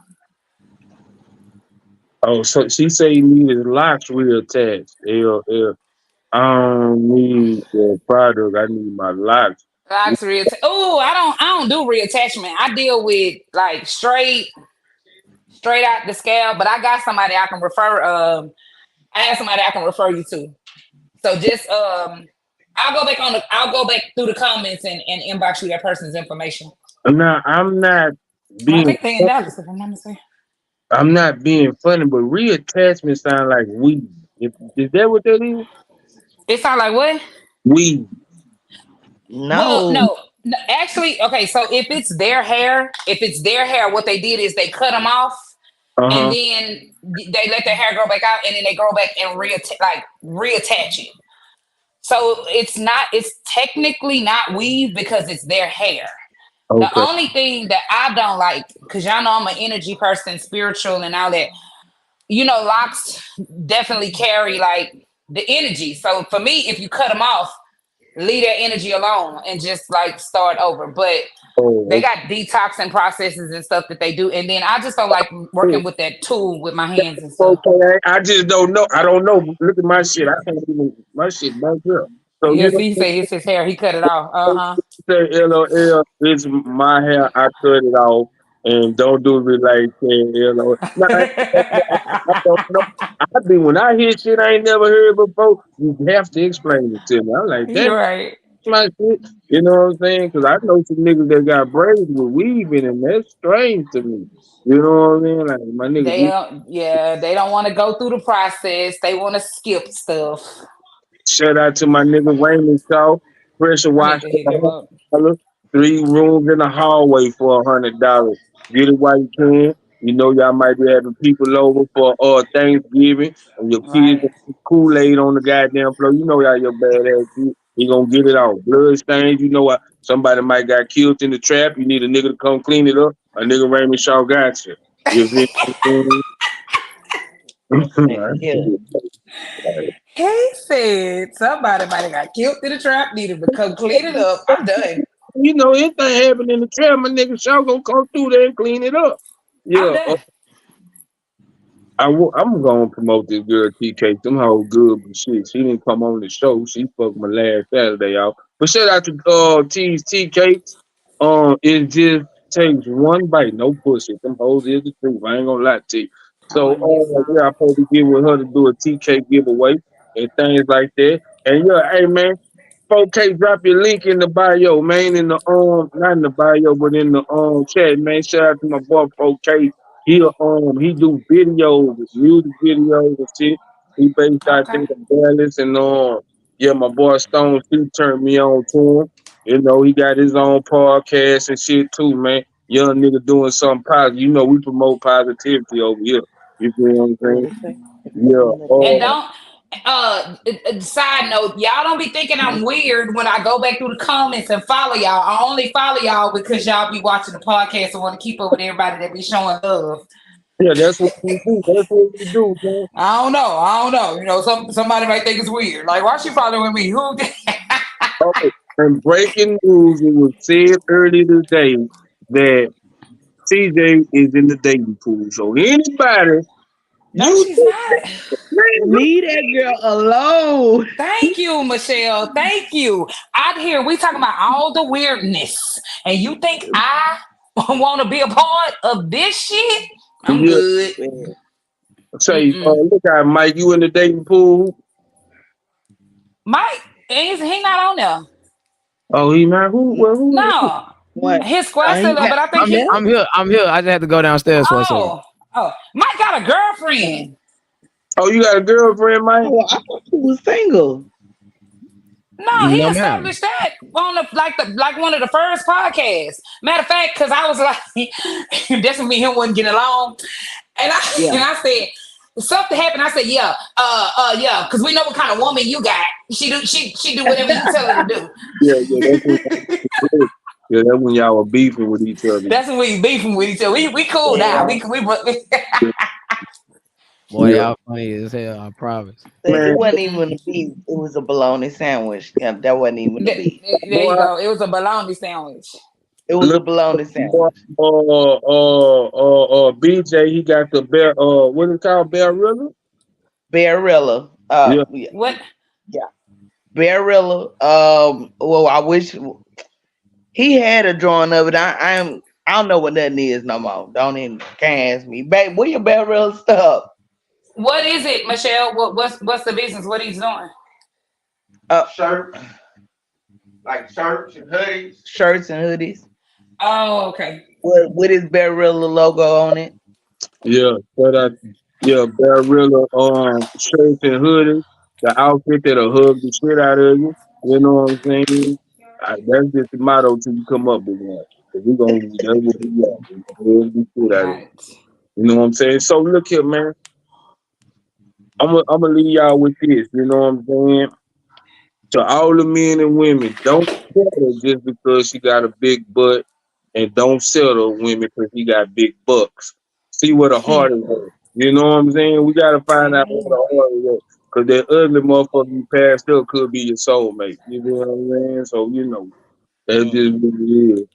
Oh, so she say you need his locks reattached. I don't need the product. I need my locks. Locks Oh, I don't do reattachment. I deal with like straight out the scale, but I got somebody I can refer. I have somebody I can refer you to. So just I'll go back through the comments and inbox you that person's information. Now I'm not I being think they in Dallas, if I'm not mistaken. I'm not being funny, but reattachment sound like weed. Is that what that is? It sound like what? Weed. Well, No. no, actually, okay. So if it's their hair, what they did is they cut them off, Uh and huh. then they let their hair grow back out, and then they grow back and reattach it. So it's technically not weave because it's their hair. The Okay. only thing that I don't like, because y'all know I'm an energy person, spiritual and all that, locks definitely carry like the energy. So for me, if you cut them off, leave that energy alone and just like start over. But they Oh, got detoxing processes and stuff that they do. And then I just don't like okay. working with that tool with my hands and stuff. Okay. I just don't know. I don't know. Look at my shit. I can't even my shit back up. So Yeah, you know. see, he said it's his hair. He cut it off. Uh-huh. Say LOL, it's my hair. I cut it off, and don't do me like saying LOL. No, I don't know. I be when I hear shit I ain't never heard before. You have to explain it to me. I'm like, You're damn, right. my shit. You know what I'm saying? Because I know some niggas that got braids with weave in them. That's strange to me. You know what I mean? Like my niggas. They don't want to go through the process. They want to skip stuff. Shout out to my nigga Raymond Shaw. Pressure I need wash to for hit him up. $100. 3 rooms in the hallway for $100. Get it while you can. You know y'all might be having people over for Thanksgiving and your kids Right. Kool-Aid on the goddamn floor. You know how your bad ass is. He gonna get it off. Blood stains, you know what? Somebody might got killed in the trap. You need a nigga to come clean it up. A nigga Raymond Shaw got you. You feel Man, yeah. me? He said somebody might have got killed in the trap, needed to come clean it up. I'm done. You know, anything happen in the trap, my nigga Shaw gonna come through there and clean it up. I'm Yeah, done. I'm gonna promote this girl TK. Them whole good but shit. She didn't come on the show. She fucked my last Saturday out. But shout out to T's TK. It just takes one bite, no pussy. Them hoes is the truth. I ain't gonna lie to you. I So want to get some. yeah, I supposed to get with her to do a TK giveaway and things like that. And yeah, hey man, 4K, drop your link in the bio, man. In the not in the bio, but in the chat, man. Shout out to my boy 4K. He do videos, music videos and shit. He based out there Okay. in Dallas, and yeah, my boy Stone, he turned me on to him. You know, he got his own podcast and shit too, man. Young nigga doing something positive. You know, we promote positivity over here. You feel what I'm saying? Yeah. And don't side note, y'all don't be thinking I'm weird when I go back through the comments and follow y'all. I only follow y'all because y'all be watching the podcast and want to keep up with everybody that be showing love. Yeah, that's what we do. That's what we do, man. I don't know. You know, somebody might think it's weird. Like, why she following me? Who? Oh, and breaking news, it was said earlier today that CJ is in the dating pool. So anybody, No, you she's not. Leave that girl alone. Thank you, Michelle. Thank you. Out here, we talking about all the weirdness, and you think I want to be a part of this shit? I'm yeah, good. say, look at Mike, you in the dating pool? Mike, he not on there. Oh, he not? Who? Well, who? No, What? his squad still up, but I think he. I'm here. I just had to go downstairs for a second. Oh, Mike got a girlfriend. Oh, you got a girlfriend, Mike? Oh, I thought you was single. No, he No, ma'am. established that on like one of the first podcasts. Matter of fact, because I was like, that's when me and him wasn't getting along, and I said something happened. I said, yeah, because we know what kind of woman you got. She do whatever you tell her to do. Yeah, that's when y'all were beefing with each other. That's when we beefing with each other. We cool now. We Boy, y'all funny as hell. I promise. It wasn't even a beef. It was a bologna sandwich. Yeah, that wasn't even a beef. There you go. It was a bologna sandwich. It was a bologna sandwich. BJ, he got the bear. What is it called? Barilla. Barilla. Yeah. What? Yeah. Barilla. Well, I wish he had a drawing of it. I don't know what nothing is no more. Don't even can't ask me. Babe, where your Barilla stuff? What is it, Michelle? What's the business? What he's doing? Shirts. Like shirts and hoodies. Shirts and hoodies. Oh, okay. With his Barilla logo on it. Yeah, but Barilla shirts and hoodies, the outfit that'll hug the shit out of you. You know what I'm saying? That's just the motto till you come up with one. That's what we got. We hug the shit out of you. You know what I'm saying? So look here, man. I'm gonna leave y'all with this. You know what I'm saying? To all the men and women, don't settle just because she got a big butt, and don't settle women because she got big bucks. See what the heart is at. You know what I'm saying? We gotta find out what the heart is at. Cause that ugly motherfucker you passed up could be your soulmate. You know what I'm saying? So you know, that's just what it is.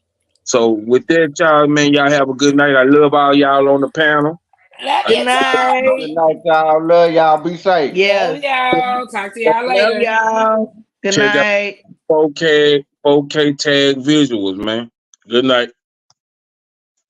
So with that, y'all, man, y'all have a good night. I love all y'all on the panel. Good night. Good night, y'all. Love y'all. Be safe. Yes. Love y'all. Talk to y'all Love later. y'all. Good Check night. out 4K tag visuals, man. Good night.